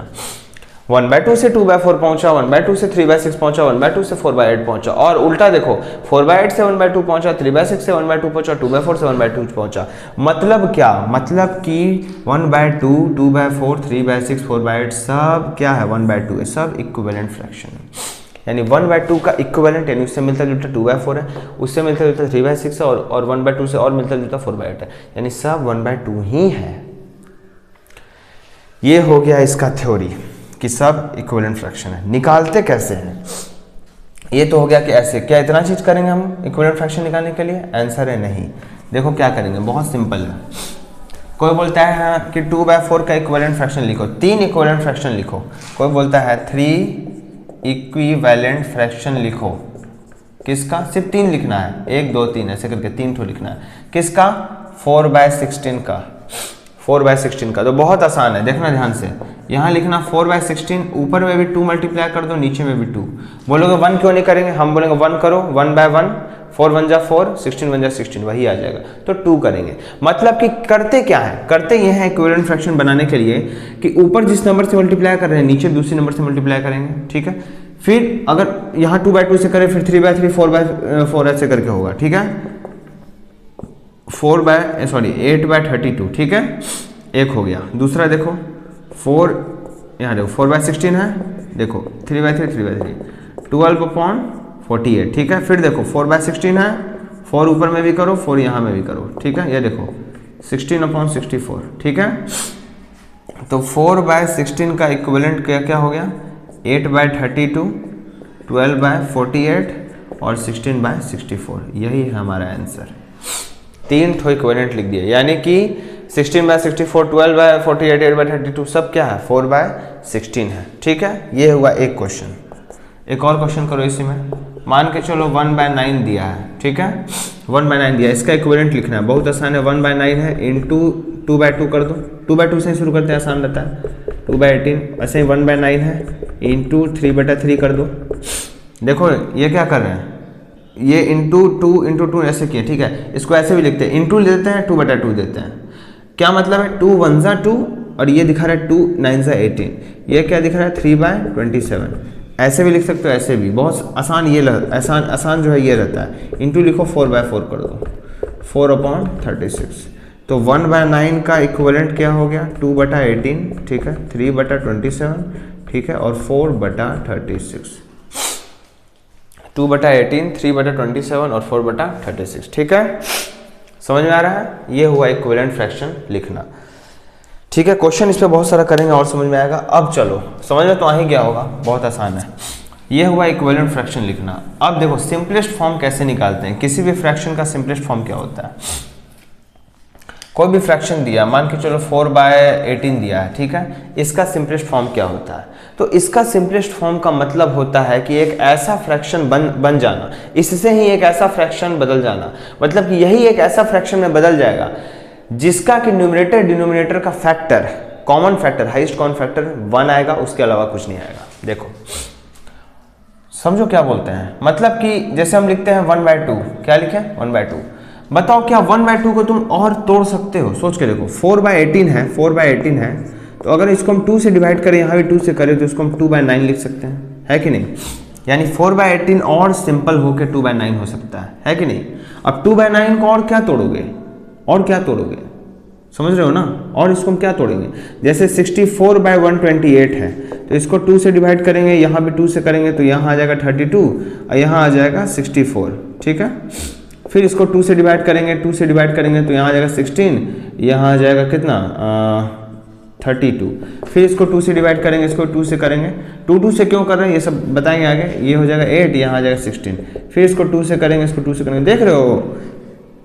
1/2 से 2/4 पहुंचा, 1/2 से 3/6 पहुंचा, 1/2 से 4/8 पहुंचा। और उल्टा देखो, 4/8 से 1/2 पहुंचा, 3/6 से 1/2 पहुंचा, 2/4 से 1/2 पहुंचा। मतलब क्या? मतलब कि 1/2, 2/4, 3/6, 4/8 सब क्या है? 1/2 है, सब इक्विवेलेंट फ्रैक्शन है। यानी 1/2 का इक्विवेलेंट यानी उससे मिलता जुलता 2/4 है, उससे मिलता जुलता 3/6 है और 1/2 से और मिलता जुलता 4/8 है, यानी सब 1/2 ही है। ये हो गया इसका थ्योरी कि सब इक्विवेलेंट फ्रैक्शन है। निकालते कैसे हैं? ये तो हो गया कि ऐसे, क्या इतना चीज करेंगे हम इक्विवेलेंट फ्रैक्शन निकालने के लिए? आंसर है नहीं। देखो क्या करेंगे, बहुत सिंपल है। कोई बोलता है कि 2/4 का इक्विवेलेंट फ्रैक्शन लिखो, 3 इक्विवेलेंट फ्रैक्शन लिखो। कोई बोलता है 3 इक्विवेलेंट फ्रैक्शन लिखो। किसका? सिर्फ 3 लिखना है, 1 2 3 ऐसे करके 3 ठो लिखना है। किसका? 4/16 का, 4/16 का। तो बहुत आसान है, देखना ध्यान से। यहाँ लिखना 4/16, ऊपर में भी 2 मल्टीप्लाई कर दो, नीचे में भी 2। बोलोगे 1 क्यों नहीं करेंगे? हम बोलेंगे 1 करो, 1/1, 4 1 जा 4, 16 1 जा 16, वही आ जाएगा। तो 2 करेंगे। मतलब कि करते क्या है? करते ये है इक्विवेलेंट फ्रैक्शन बनाने के लिए कि ऊपर जिस नंबर से मल्टीप्लाई कर रहे हैं नीचे दूसरे नंबर से मल्टीप्लाई करेंगे, ठीक है। फिर अगर यहाँ 2/2 से करें, फिर 3/3, 4/4 ऐसे करके होगा, ठीक है। 8/32, ठीक है, एक हो गया। दूसरा देखो 4, यहाँ देखो 4/16 है, देखो 3/3, 3/3, 12/48, ठीक है। फिर देखो 4/16 है, 4 ऊपर में भी करो, 4 यहाँ में भी करो, ठीक है। ये देखो 16/64, ठीक है। तो 4/16 का इक्विवेलेंट क्या क्या हो गया? 8/32, 12/48 और 16/64। यही है हमारा आंसर। 3 ठो इक्विवेलेंट लिख दिए, यानी कि 16/64, 12/48, 8/32 सब क्या है? 4/16 है, ठीक है। ये हुआ एक क्वेश्चन। एक और क्वेश्चन करो इसी में। मान के चलो 1/9 दिया है, ठीक है। 1/9 दिया, इसका इक्विवेलेंट लिखना है, बहुत आसान है। 1/9 है इंटू 2/2 कर दो, 2/2 से ही शुरू करते हैं, आसान रहता है। 2/18 ऐसे ही 1/9 है इंटू 3/3 कर दो। देखो ये क्या कर रहे हैं, ये इंटू 2 ऐसे किए, ठीक है। इसको ऐसे भी लिखते हैं, इंटू लेते हैं 2/2 देते हैं। क्या मतलब है? 2 1 जा 2 और ये दिखा रहा है 2 9 जा 18। ये क्या दिखा रहा है? 3/27। ऐसे भी लिख सकते हो, ऐसे भी, बहुत आसान। ये आसान जो है ये रहता है। इंटू लिखो 4/4 कर दो, 4/36। तो 1/9 का इक्विवेलेंट क्या हो गया? 2/18, ठीक है, 3/27, ठीक है, और 4/36। 2/18, 3/27 और 4/36, ठीक है। समझ में आ रहा है? ये हुआ इक्विवेलेंट फ्रैक्शन लिखना, ठीक है। क्वेश्चन इस पे बहुत सारा करेंगे और समझ में आएगा। अब चलो, समझ में तो आ ही गया होगा, बहुत आसान है। ये हुआ इक्विवेलेंट फ्रैक्शन लिखना। अब देखो सिंपलेस्ट फॉर्म कैसे निकालते हैं। किसी भी फ्रैक्शन का सिंपलेस्ट फॉर्म क्या होता है? कोई भी फ्रैक्शन दिया, मान के चलो 4/18 दिया है, ठीक है। इसका सिंपलेस्ट फॉर्म क्या होता है? तो इसका सिंपलेस्ट फॉर्म का मतलब होता है कि एक ऐसा फ्रैक्शन बन जाना, इससे ही एक ऐसा फ्रैक्शन बदल जाना। मतलब कि यही एक ऐसा फ्रैक्शन में बदल जाएगा जिसका कि न्यूमरेटर डिनोमिनेटर का factor, common factor, highest common factor 1 आएगा, उसके अलावा कुछ नहीं आएगा। देखो समझो क्या बोलते हैं। मतलब कि जैसे हम लिखते हैं 1/2, क्या लिखे? 1/2। बताओ क्या 1/2 को तुम और तोड़ सकते हो? सोच के देखो, 4/18 है, 4/18 है, तो अगर इसको हम 2 से डिवाइड करें, यहाँ भी 2 से करें, तो इसको हम 2/9 लिख सकते हैं, है कि नहीं? यानी 4/18 और सिंपल होकर 2/9 हो सकता है कि नहीं? अब 2/9 को और क्या तोड़ोगे? और क्या तोड़ोगे? समझ रहे हो ना? और इसको हम क्या तोड़ेंगे? जैसे 64/128 है, तो इसको 2 से डिवाइड करेंगे, यहाँ भी 2 से करेंगे, तो यहाँ आ जाएगा 32 और यहाँ आ जाएगा 64, ठीक है। फिर इसको 2 से डिवाइड करेंगे, 2 से डिवाइड करेंगे तो यहाँ आ जाएगा 16, यहाँ आ जाएगा कितना 32। फिर इसको 2 से डिवाइड करेंगे, इसको 2 से करेंगे, 2 से क्यों कर रहे हैं ये सब बताएंगे आगे। ये हो जाएगा 8, यहाँ आ जाएगा 16। फिर इसको 2 से करेंगे, इसको 2 से करेंगे, देख रहे हो?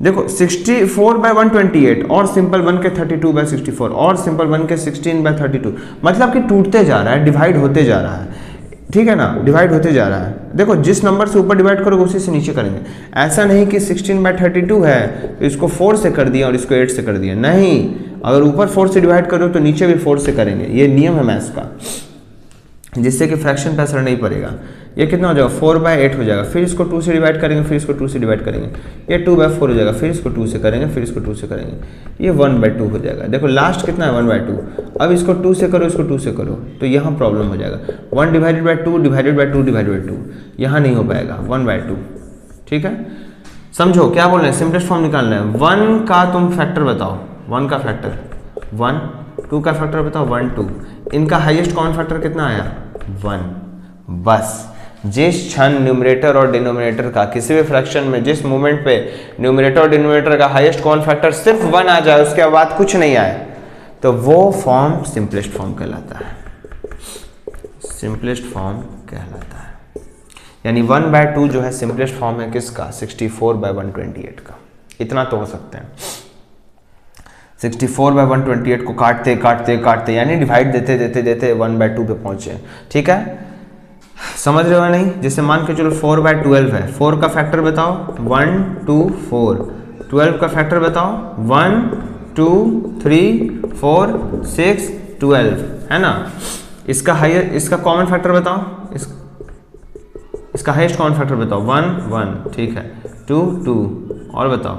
देखो 64/128 और सिंपल बन के 32/64 और सिंपल बन के 16/32। मतलब कि टूटते जा रहा है, डिवाइड होते जा रहा है, ठीक है ना? डिवाइड होते जा रहा है। देखो जिस नंबर से ऊपर डिवाइड करोगे उसी से नीचे करेंगे। ऐसा नहीं कि 16/32 है तो इसको 4 से कर दिया और इसको 8 से कर दिया, नहीं। अगर ऊपर 4 से डिवाइड करो तो नीचे भी 4 से करेंगे। ये नियम है मैथ्स का, जिससे कि फ्रैक्शन पे असर नहीं पड़ेगा। ये कितना हो जाएगा? 4/8 हो जाएगा। फिर इसको 2 से डिवाइड करेंगे, फिर इसको 2 से डिवाइड करेंगे, ये 2/4 हो जाएगा। फिर इसको 2 से करेंगे, फिर इसको 2 से करेंगे, ये 1/2 हो जाएगा। देखो लास्ट कितना है? 1/2। अब इसको 2 से करो, इसको 2 से करो, तो यहाँ प्रॉब्लम हो जाएगा। 1/2 यहाँ नहीं हो पाएगा, 1/2, ठीक है। समझो क्या बोल रहे हैं? सिंपलेस्ट फॉर्म निकालना है। 1 का तुम फैक्टर बताओ, 1 का फैक्टर 1, 2 का फैक्टर बताओ 1 2। इनका हाईएस्ट कॉमन फैक्टर कितना आया? 1। बस जिस क्षण न्यूमरेटर और डिनोमिनेटर का किसी भी फ्रैक्शन में जिस मोमेंट पे न्यूमरेटर और डिनोमिनेटर का हाईएस्ट कॉमन फैक्टर सिर्फ 1 आ जाए, उसके बाद कुछ नहीं आए, तो वो फॉर्म सिंपलेस्ट फॉर्म कहलाता है, सिंपलेस्ट फॉर्म कहलाता है। यानी 1/2 जो है सिंपलेस्ट फॉर्म है किसका, 64/128 का। इतना तो हो सकते हैं, 64/128 को काटते काटते काटते यानी डिवाइड देते देते देते 1/2 पे पहुंचे। ठीक है, समझ रहे हो नहीं? जैसे मान के चलो 4/12 है, 4 का फैक्टर बताओ 1 2 4, 12 का फैक्टर बताओ 1 2 3 4 6 12, है ना। इसका हाईएस्ट, इसका कॉमन फैक्टर बताओ, इसका हाईएस्ट कॉमन फैक्टर बताओ 1 1, ठीक है, 2 2, और बताओ,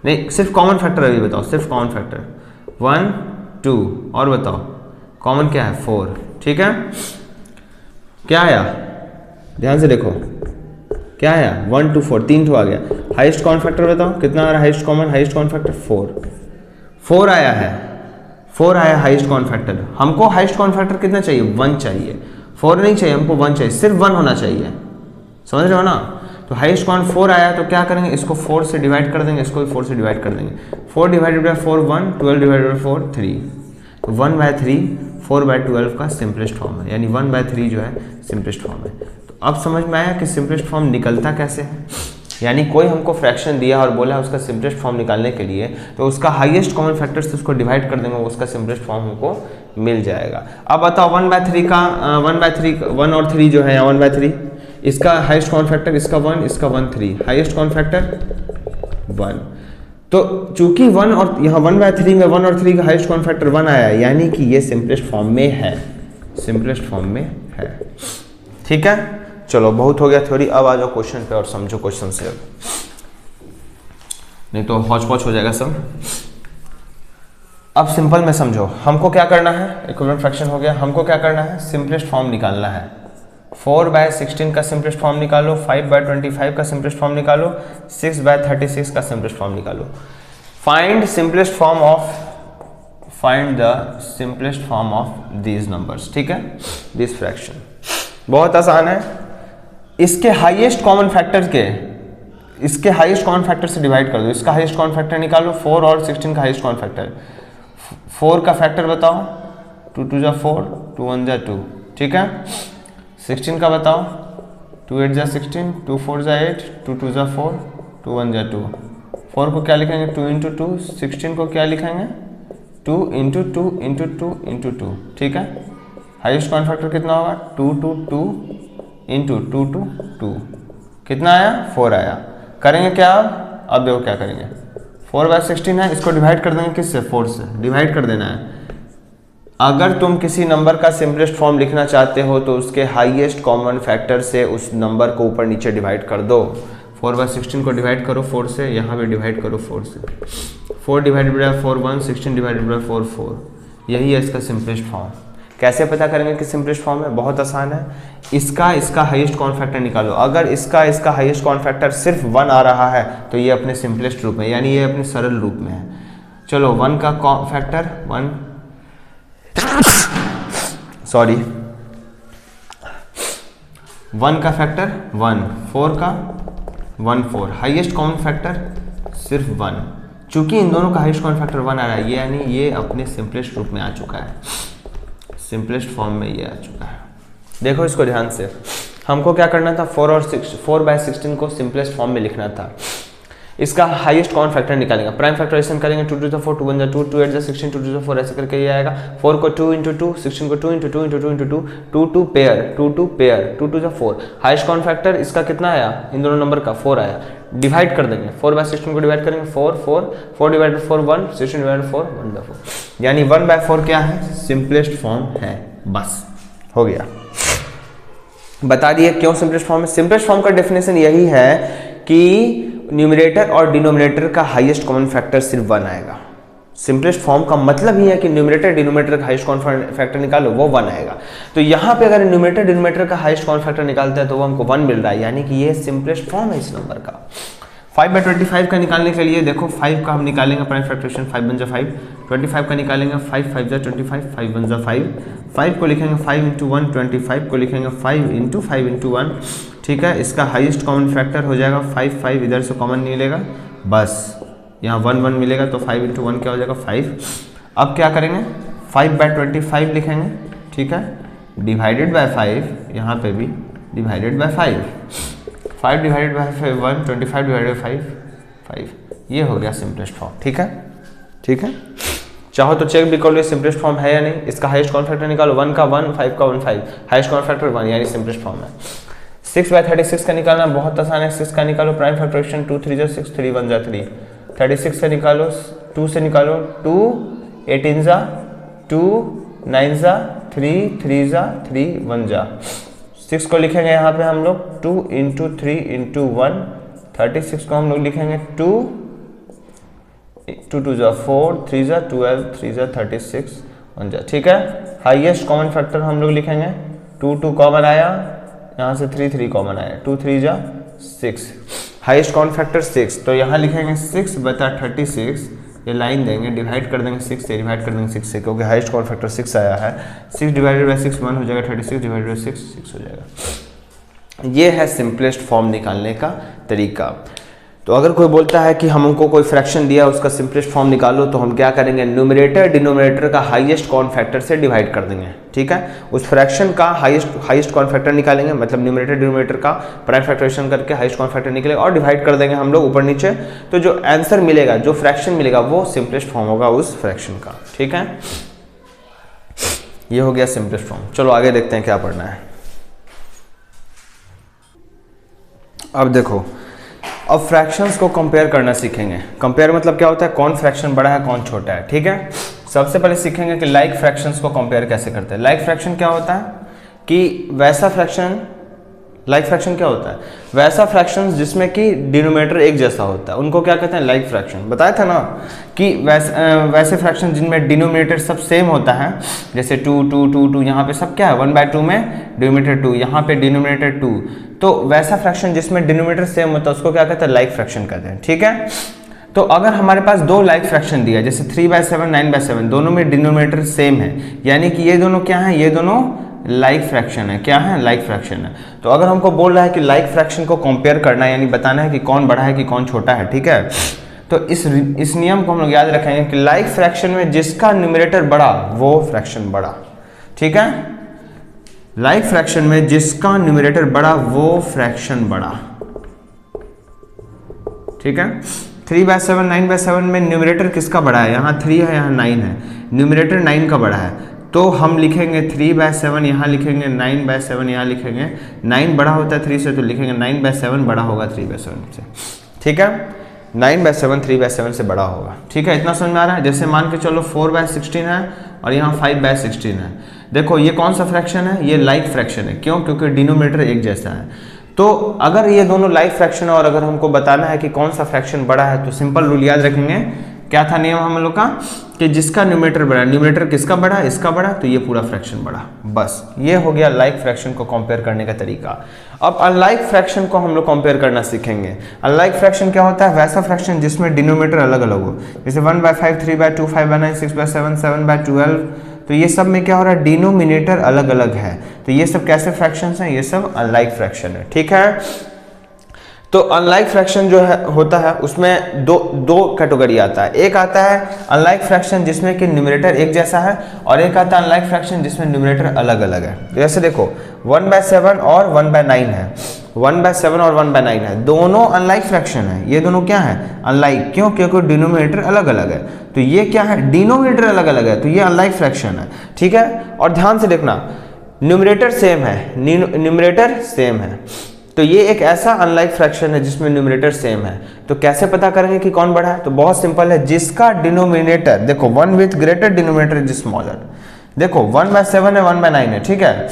नहीं सिर्फ कॉमन फैक्टर अभी बताओ, सिर्फ कॉमन फैक्टर 1 2, और बताओ कॉमन क्या है 4, ठीक है। क्या आया, ध्यान से देखो क्या आया, 1 2 4, 3 तो आ गया। हाईएस्ट कॉमन फैक्टर बताओ कितना आ रहा है, हाईएस्ट कॉमन फैक्टर 4 आया है, 4 आया हाईएस्ट कॉमन फैक्टर। हमको हाईएस्ट कॉमन फैक्टर कितना चाहिए, 1 चाहिए, 4 नहीं चाहिए हमको, 1 चाहिए, सिर्फ 1 होना चाहिए, समझ रहे हो ना। तो हाईएस्ट कॉमन 4 आया तो क्या करेंगे, इसको 4 से डिवाइड कर देंगे, इसको भी 4 से डिवाइड कर देंगे। 4 डिवाइडेड बाई 4 1, 12 डिवाइडेड बाई 4 3, तो 1/3 4/12 का सिंपलेस्ट फॉर्म है, यानी 1/3 जो है सिंपलेस्ट फॉर्म है। तो अब समझ में आया कि सिंपलेस्ट फॉर्म निकलता कैसे है। यानी कोई हमको फ्रैक्शन दिया और बोला उसका सिंपलेस्ट फॉर्म निकालने के लिए, तो उसका हाईएस्ट कॉमन फैक्टर से उसको डिवाइड कर देंगे, उसका सिंपलेस्ट फॉर्म हमको मिल जाएगा। अब बताओ 1/3 का 1/3 1 और 3 जो है, 1/3 इसका हाईएस्ट कॉमन फैक्टर, इसका 1 इसका 1 3, हाईएस्ट कॉमन फैक्टर 1। तो चूंकि 1 और यहाँ 1/3 में 1 और 3 का हाईएस्ट कॉमन फैक्टर 1 आया, यानी कि ये सिंपलेस्ट फॉर्म में है, सिंपलेस्ट फॉर्म में है। ठीक है, चलो बहुत हो गया थ्योरी, अब आ जाओ क्वेश्चन पे और समझो क्वेश्चन से, अब नहीं तो हौच पौच हो जाएगा सब। अब सिंपल में समझो, हमको क्या करना है, इक्विवेलेंट फ्रैक्शन हो गया, हमको क्या करना है, सिंपलेस्ट फॉर्म निकालना है। 4/16 का सिंपलेस्ट फॉर्म निकालो, 5/25 का सिंपलेस्ट फॉर्म निकालो, 6/36 का सिंपलेस्ट फॉर्म निकालो। Find the simplest form of these numbers. ठीक है, दिस फ्रैक्शन बहुत आसान है। इसके हाईएस्ट कॉमन फैक्टर से डिवाइड कर दो, इसका हाईएस्ट कॉमन फैक्टर निकालो, 4 और 16 का हाईएस्ट कॉमन फैक्टर। 4 का फैक्टर बताओ, 2 2 जा 4, 2 1 जा 2, ठीक है। 16 का बताओ, 2 8 जा 16, 2 4 जा 8, 2 2 जा 4, 2 1 जा 2। 4 को क्या लिखेंगे, 2 इंटू 2, 16 को क्या लिखेंगे, 2 इंटू 2 इंटू 2 इंटू 2, ठीक है। हाईएस्ट कॉमन फैक्टर कितना होगा, 2 2 2 इंटू 2 2 2, कितना आया, 4 आया। करेंगे क्या अब देखो क्या करेंगे, 4/16 है, इसको डिवाइड कर देंगे किससे, 4 से डिवाइड कर देना है। अगर तुम किसी नंबर का सिंपलेस्ट फॉर्म लिखना चाहते हो तो उसके हाईएस्ट कॉमन फैक्टर से उस नंबर को ऊपर नीचे डिवाइड कर दो। 4/16 को डिवाइड करो 4 से, यहाँ पे डिवाइड करो 4 से। 4 डिवाइडेड बाय 4 1, 16 डिवाइडेड बाय 4 4, यही है इसका सिंपलेस्ट फॉर्म। कैसे पता करेंगे कि सिंपलेस्ट फॉर्म है, बहुत आसान है। इसका हाईएस्ट कॉमन फैक्टर निकालो। अगर इसका हाईएस्ट कॉमन फैक्टर सिर्फ 1 आ रहा है तो ये अपने सिंपलेस्ट रूप में, यानी ये अपने सरल रूप में है। चलो 1 का फैक्टर 1 का फैक्टर 1, 4 का 1 4, हाईएस्ट कॉमन फैक्टर सिर्फ 1। चूंकि इन दोनों का हाईएस्ट कॉमन फैक्टर 1 आ रहा है, ये यानी ये अपने सिंपलेस्ट रूप में आ चुका है, सिंपलेस्ट फॉर्म में ये आ चुका है। देखो इसको ध्यान से, हमको क्या करना था, 4/16 को सिंपलेस्ट फॉर्म में लिखना था। इसका हाईएस्ट कॉमन फैक्टर निकालेंगे, प्राइम फैक्टराइजेशन करेंगे, 2 2 4, 2 1 2, 2 8 16, 2 2 4, ऐसे करके ये आएगा। 4 को 2 इंटू 2, 16 को 2 into 2 into 2 into 2, 2 2 pair, 2 2 pair, 2 2 4। Highest common factor इसका कितना आया, इन दोनों नंबर का 4 आया। डिवाइड कर देंगे, 4/16 को डिवाइड करेंगे, 4 4, 4 डिवाइडेड 4 1, 16 डिवाइडेड 4 1/4, यानी 1/4 क्या है, सिंपलेस्ट फॉर्म है। बस हो गया, बता दिए क्यों सिंपलेस्ट फॉर्म है। सिंपलेस्ट फॉर्म का डेफिनेशन यही है कि न्यूमरेटर और डिनोमिनेटर का हाईएस्ट कॉमन फैक्टर सिर्फ 1 आएगा। सिंपलेस्ट फॉर्म का मतलब ही है कि न्यूमरेटर डिनोमिनेटर का हाईएस्ट कॉमन फैक्टर निकालो, वो 1 आएगा। तो यहाँ पे अगर न्यूमरेटर डिनोमिनेटर का हाईएस्ट कॉमन फैक्टर निकालते हैं तो वो हमको 1 मिल रहा है, यानी कि ये सिंपलेस्ट फॉर्म है इस नंबर का। 5/25 का निकालने के लिए देखो, 5 का हम निकालेंगे प्राइम फैक्टराइजेशन, 5 1 जा 5, 25 का निकालेंगे, 5 5 जा 25, 5 1 जा 5, 5 को लिखेंगे 5 इंटू 1, 25 को लिखेंगे 5 इंटू 5 इंटू 1, ठीक है। इसका हाईएस्ट कॉमन फैक्टर हो जाएगा 5, 5 इधर से कॉमन नहीं मिलेगा, बस यहाँ 1 1 मिलेगा, तो 5 इंटू 1 क्या हो जाएगा 5। अब क्या करेंगे 5/25 लिखेंगे, ठीक है, डिवाइडेड बाय 5, यहाँ पे भी divided by 5 divided by 1, 25 divided by 5, ये हो गया सिंपलेस्ट फॉर्म, ठीक है, ठीक है। चाहो तो चेक भी कर लो सिंपलेस्ट फॉर्म है या नहीं। इसका हाईएस्ट कॉमन फैक्टर निकालो, 1 का 1, 5 का 1, 5, हाईएस्ट कॉमन फैक्टर 1 यानी सिंपलेस्ट फॉर्म है। 6/36 का निकालना बहुत आसान है, 6 का निकालो प्राइम फैक्टराइजेशन, 2 3 जा 6, 3 1 जा 3, 36 से निकालो, 2 से निकालो 2, 18 जा 2, 9 जा 3, 3 जा 3, 1 जा 6 को लिखेंगे यहाँ पे हम लोग 2 इंटू 3 इंटू 1, 36 को हम लोग लिखेंगे 2 2 जा 4, 3 जा 12, 3 जा 36, 1 जा, ठीक है। हाईएस्ट कॉमन फैक्टर हम लोग लिखेंगे 2 2 कॉमन आया, यहाँ से 3 3 कॉमन आया, 2 3 जा 6, हाईएस्ट कॉमन फैक्टर 6, तो यहाँ लिखेंगे 6/36, ये लाइन देंगे, डिवाइड कर देंगे 6 से, डिवाइड कर देंगे 6 से, क्योंकि हाईएस्ट कॉमन फैक्टर 6 आया है। 6 डिवाइडेड बाय 6 1 हो जाएगा, 36 डिवाइडेड बाय 6 6 हो जाएगा। ये है सिंपलेस्ट फॉर्म निकालने का तरीका। तो अगर कोई बोलता है कि हमको कोई फ्रैक्शन दिया उसका सिंपलेस्ट फॉर्म निकालो, तो हम क्या करेंगे, न्यूमरेटर डिनोमिनेटर का हाईएस्ट कॉमन फैक्टर से डिवाइड कर देंगे, ठीक है। उस फ्रैक्शन का हाईएस्ट कॉमन फैक्टर निकालेंगे, मतलब न्यूमरेटर डिनोमिनेटर का प्राइम फैक्टराइजेशन करके हाईएस्ट कॉमन फैक्टर निकलेगा और डिवाइड कर देंगे हम लोग ऊपर नीचे, तो जो आंसर मिलेगा, जो फ्रैक्शन मिलेगा वो सिंपलेस्ट फॉर्म होगा उस फ्रैक्शन का, ठीक है। ये हो गया सिंपलेस्ट फॉर्म। चलो आगे देखते हैं क्या पढ़ना है। अब देखो, अब फ्रैक्शंस को कंपेयर करना सीखेंगे। कंपेयर मतलब क्या होता है, कौन फ्रैक्शन बड़ा है कौन छोटा है, ठीक है। सबसे पहले सीखेंगे कि लाइक फ्रैक्शंस को कंपेयर कैसे करते हैं। लाइक फ्रैक्शन क्या होता है कि वैसा फ्रैक्शन, लाइक फ्रैक्शन क्या होता है, वैसा फ्रैक्शन जिसमें कि डिनोमिनेटर एक जैसा होता है, उनको क्या कहते हैं, लाइक फ्रैक्शन। बताया था ना कि वैसे फ्रैक्शन जिनमें डिनोमिनेटर सब सेम होता है, जैसे 2 2 2 2, यहाँ पे सब क्या है 1/2 में डिनोमिनेटर 2, यहाँ पे डिनोमिनेटर 2, तो वैसा फ्रैक्शन जिसमें डिनोमिनेटर सेम होता है उसको क्या कहते हैं, लाइक फ्रैक्शन कहते हैं, ठीक है। तो अगर हमारे पास दो लाइक फ्रैक्शन दिया, जैसे 3/7 9/7, दोनों में डिनोमिनेटर सेम है, यानी कि ये दोनों क्या है, ये दोनों लाइक फ्रैक्शन है, क्या है, लाइक फ्रैक्शन है। तो अगर हमको बोल रहा है कि लाइक फ्रैक्शन को कंपेयर करना है, यानी बताना है कि कौन बड़ा है कि कौन छोटा है, ठीक है, तो इस नियम को हम लोग याद रखेंगे कि लाइक फ्रैक्शन में जिसका न्यूमरेटर बड़ा वो फ्रैक्शन बड़ा, ठीक है। लाइक फ्रैक्शन में जिसका न्यूमरेटर बड़ा वो फ्रैक्शन बड़ा, ठीक है। 3/7 9/7 में न्यूमरेटर किसका बड़ा है, यहाँ 3 है यहाँ 9 है, न्यूमरेटर 9 का बड़ा है, तो हम लिखेंगे 3/7, यहाँ लिखेंगे 9/7, यहाँ लिखेंगे 9 बड़ा होता है 3 से, तो लिखेंगे 9/7 बड़ा होगा 3/7 से, ठीक है। 9/7 3/7 से बड़ा होगा, ठीक है। इतना समझ में आ रहा है। जैसे मान के चलो 4/16 है और यहाँ 5/16 है, देखो ये कौन सा फ्रैक्शन है, ये लाइक फ्रैक्शन है, क्यों, क्योंकि डिनोमिनेटर एक जैसा है। तो अगर ये दोनों लाइक फ्रैक्शन है और अगर हमको बताना है कि कौन सा फ्रैक्शन बड़ा है, तो सिंपल रूल याद रखेंगे, क्या था नियम हम लोग का, कि जिसका न्यूमरेटर बड़ा, न्यूमरेटर किसका बड़ा, इसका बड़ा, तो ये पूरा फ्रैक्शन बड़ा, बस ये हो गया लाइक फ्रैक्शन को कंपेयर करने का तरीका। अब अनलाइक फ्रैक्शन को हम लोग कंपेयर करना सीखेंगे। अनलाइक फ्रैक्शन क्या होता है, वैसा फ्रैक्शन जिसमें डिनोमिनेटर अलग अलग हो, जैसे 1/5 3/2 5/9 6/7 7/12, तो ये सब में क्या हो रहा है, डिनोमिनेटर अलग अलग है, तो ये सब कैसे फ्रैक्शंस हैं, ये सब अनलाइक फ्रैक्शन है, ठीक है। तो अनलाइक फ्रैक्शन जो है होता है उसमें दो कैटेगरी आता है। एक आता है अनलाइक फ्रैक्शन जिसमें कि न्यूमरेटर एक जैसा है, और एक आता है अनलाइक फ्रैक्शन जिसमें न्यूमरेटर अलग अलग है। जैसे देखो 1/7 और 1/9 है, 1/7 और 1/9 है, दोनों अनलाइक फ्रैक्शन है। ये दोनों क्या है, अनलाइक, क्यों, क्योंकि डिनोमिनेटर अलग अलग है। तो ये क्या है, डिनोमिनेटर अलग अलग है, तो ये अनलाइक फ्रैक्शन है, ठीक है। और ध्यान से देखना, न्यूमरेटर सेम है, न्यूमरेटर सेम है, तो ये एक ऐसा अनलाइक फ्रैक्शन है जिसमें न्यूमरेटर सेम है। तो कैसे पता करेंगे कि कौन बड़ा है, तो बहुत सिंपल है, जिसका डिनोमिनेटर, देखो 1 with greater denominator is smaller, देखो 1/7 है 1/9 है, ठीक है,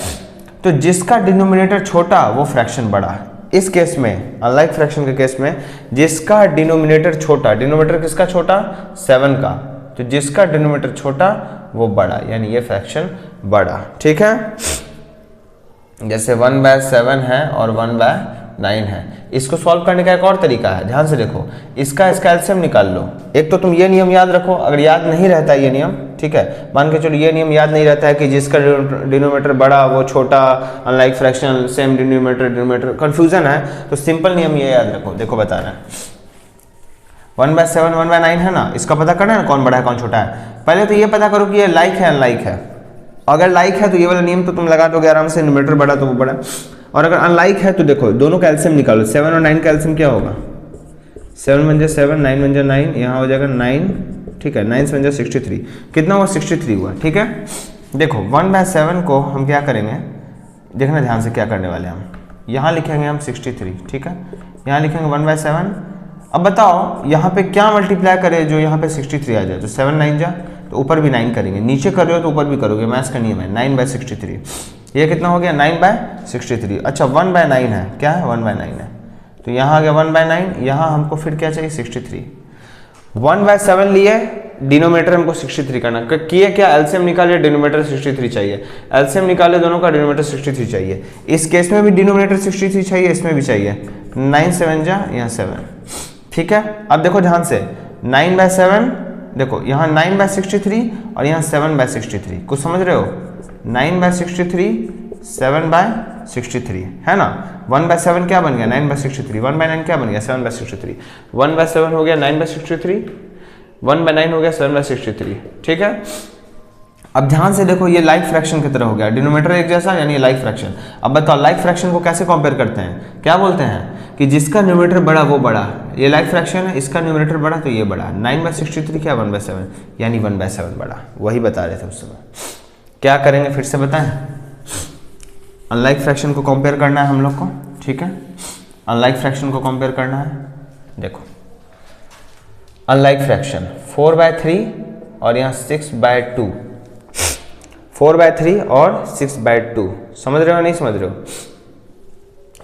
तो जिसका डिनोमिनेटर छोटा वो फ्रैक्शन बड़ा। इस केस में, अनलाइक फ्रैक्शन के केस में, जिसका डिनोमिनेटर छोटा, डिनोमिनेटर किसका छोटा, 7 का, तो जिसका डिनोमिनेटर छोटा वो बड़ा, यानी ये फ्रैक्शन बड़ा, ठीक है। जैसे 1/7 है और 1/9 9 है। इसको सॉल्व करने का एक और तरीका है, ध्यान से देखो, इसका एलसीएम निकाल लो। एक तो तुम ये नियम याद रखो, अगर याद नहीं रहता है ये नियम, ठीक है, मान के चलो ये नियम याद नहीं रहता है कि जिसका डिनोमिनेटर बड़ा वो छोटा, unlike fraction same denominator confusion है, तो सिंपल नियम ये याद रखो। देखो बता रहे हैं 1/7 1/9 है ना, इसका पता करना है ना कौन बड़ा है कौन छोटा है। पहले तो ये पता करो कि ये लाइक है अनलाइक है। अगर लाइक है तो ये वाला नियम तो तुम लगा दोगे आराम से, न्यूमरेटर बड़ा तो वो बड़ा, और अगर अनलाइक है तो देखो दोनों का एलसीएम निकालो। 7 और 9 का एलसीएम क्या होगा, 7 बन जाए 7, 9 बन जाए 9, यहाँ हो जाएगा 9, ठीक है, 9 से बन जाए 63, कितना हुआ 63 हुआ, ठीक है। देखो 1/7 को हम क्या करेंगे, देखना ध्यान से क्या करने वाले हैं हम, यहाँ लिखेंगे हम 63, ठीक है, यहाँ लिखेंगे 1/7। अब बताओ यहाँ पे क्या मल्टीप्लाई करें जो यहाँ पे 63 आ जाए, तो 7 9 जा तो ऊपर भी 9 करेंगे, नीचे कर रहे हो तो ऊपर भी करोगे, मैथ्स का नियम है। 9/63 ये कितना हो गया 9/63। अच्छा 1/9 है, क्या है 1/9 है, तो यहाँ आ गया 1/9, यहाँ हमको फिर क्या चाहिए 63। 1/7 लिए, डिनोमिनेटर हमको 63 करना, किए क्या, एलसीएम निकाले, डिनोमिनेटर 63 चाहिए, एलसीएम निकाले दोनों का, डिनोमिनेटर 63 चाहिए। इस केस में भी डिनोमिनेटर 63 चाहिए, इसमें भी चाहिए, 9 7 जा यहाँ 7, ठीक है। अब देखो ध्यान से 9/7, देखो यहाँ 9/63 और यहाँ 7/63, कुछ समझ रहे हो, 9/63 7/63 है ना। 1/7 क्या बन गया 9/63, 1/9 क्या बन गया 7/63, 1/7 हो गया 9/63, 1/9 हो गया 7/63, ठीक है। अब ध्यान से देखो ये लाइक फ्रैक्शन की तरह हो गया, डिनोमिनेटर एक जैसा यानी लाइक फ्रैक्शन। अब बताओ लाइक फ्रैक्शन को कैसे कंपेयर करते हैं, क्या बोलते हैं कि जिसका न्यूमरेटर बड़ा वो बड़ा, ये लाइक फ्रैक्शन है, इसका न्यूमरेटर बड़ा तो ये बड़ा। 9/63 क्या 1/7 यानी 1/7 बड़ा, वही बता रहे थे उस समय। क्या करेंगे फिर से बताएं, अनलाइक फ्रैक्शन को कंपेयर करना है हम लोग को, ठीक है, अनलाइक फ्रैक्शन को कंपेयर करना है। देखो अनलाइक फ्रैक्शन 4/3 और यहाँ 6/2, 4/3 और 6/2, समझ रहे हो नहीं समझ रहे हो,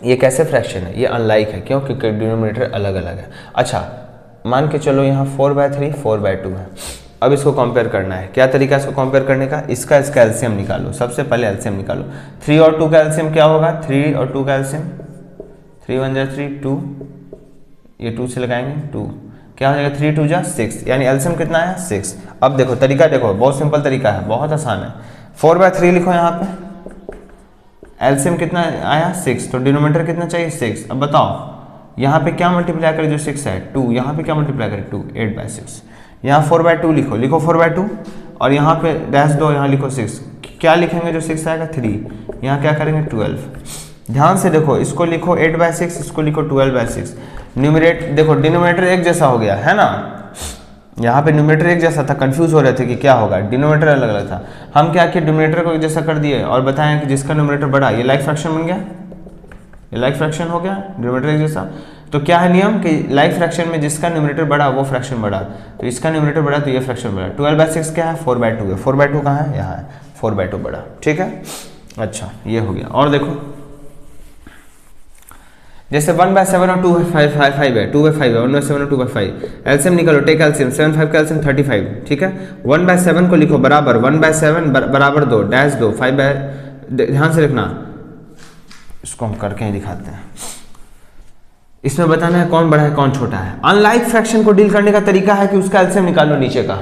ये कैसे फ्रैक्शन है, ये अनलाइक है, क्यों, क्योंकि डिनोमिनेटर अलग अलग है। अच्छा मान के चलो यहाँ 4/3 4/2 है, अब इसको कंपेयर करना है, क्या तरीका है इसको कंपेयर करने का, इसका एलसीएम निकालो, सबसे पहले एलसीएम निकालो। 3 और 2 का एलसीएम क्या होगा, 3 और 2 का एलसीएम 3 1 जा 3 2, ये 2 से लगाएंगे 2, क्या हो जाएगा 3 2 जा 6, यानी एलसीएम कितना है 6। अब देखो तरीका देखो, बहुत सिंपल तरीका है, बहुत आसान है। 4/3 लिखो यहाँ पे, एलसीएम कितना आया 6, तो डिनोमिनेटर कितना चाहिए 6। अब बताओ यहाँ पे क्या मल्टीप्लाई करे जो 6 है 2, यहाँ पे क्या मल्टीप्लाई करे 2, 8/6, यहाँ 4/2 लिखो, लिखो 4/2 और यहाँ पे डैश दो, यहाँ लिखो 6, क्या लिखेंगे जो 6 आएगा 3, यहाँ क्या करेंगे 12। ध्यान से देखो इसको लिखो 8/6, इसको लिखो 12/6, न्यूमरेट देखो डिनोमिनेटर एक जैसा हो गया है ना, यहाँ पे न्यूमरेटर एक जैसा था, कंफ्यूज हो रहे थे कि क्या होगा, डिनोमिनेटर अलग अलग था, हम क्या किए डिनोमिनेटर को एक जैसा कर दिए और बताएं कि जिसका न्यूमरेटर बड़ा, ये लाइक फ्रैक्शन बन गया, ये लाइक फ्रैक्शन हो गया, डिनोमिनेटर एक जैसा। तो क्या है नियम कि लाइक फ्रैक्शन में जिसका न्यूमरेटर बड़ा वो फ्रैक्शन बड़ा, तो इसका न्यूमरेटर बड़ा तो ये फ्रैक्शन बड़ा। 12/6 क्या है 4/2 है, 4/2 कहाँ है यहाँ है, 4/2 बड़ा, ठीक है। अच्छा ये हो गया, और देखो जैसे 1/7 और 2/5 है, 2/5 है, 1/7 और 2/5, एलसीएम निकालो, टेक एलसीएम, 7 5 का एलसीएम 35, ठीक है। 1/7 को लिखो बराबर 1/7 बराबर 2 डैश 2 5, ध्यान से लिखना, इसको हम करके ही दिखाते हैं। इसमें बताना है कौन बड़ा है कौन छोटा है। अनलाइक फ्रैक्शन को डील करने का तरीका है कि उसका एलसीएम निकालो नीचे का,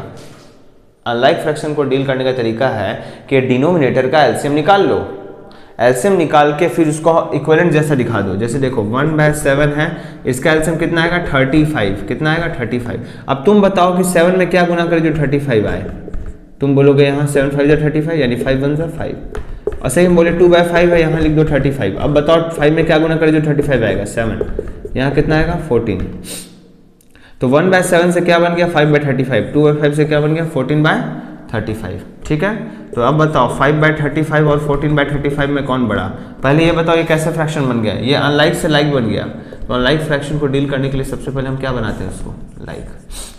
अनलाइक फ्रैक्शन को डील करने का तरीका है कि डिनोमिनेटर का एलसीएम निकाल लो, एलसीएम निकाल के फिर उसको इक्विवेलेंट जैसा दिखा दो। जैसे देखो 1/7 है, इसका एलसीएम कितना आएगा 35, कितना आएगा 35। अब तुम बताओ कि 7 में क्या गुना करे जो 35 आए, तुम बोलोगे यहाँ 7 5 जा 35 यानी 5 1 जा 5, और सही हम बोले 2/5 है, यहाँ लिख दो 35। अब बताओ 5 में क्या गुना करे जो 35 आएगा 7, यहाँ कितना आएगा 14। तो 1/7 से क्या बन गया 5/35, 2/5 से क्या बन गया 14/35, ठीक है। तो अब बताओ 5/35 और 14/35 में कौन बड़ा, पहले ये बताओ ये कैसे फ्रैक्शन बन गया, ये अनलाइक से लाइक बन गया। तो अनलाइक फ्रैक्शन को डील करने के लिए सबसे पहले हम क्या बनाते हैं उसको,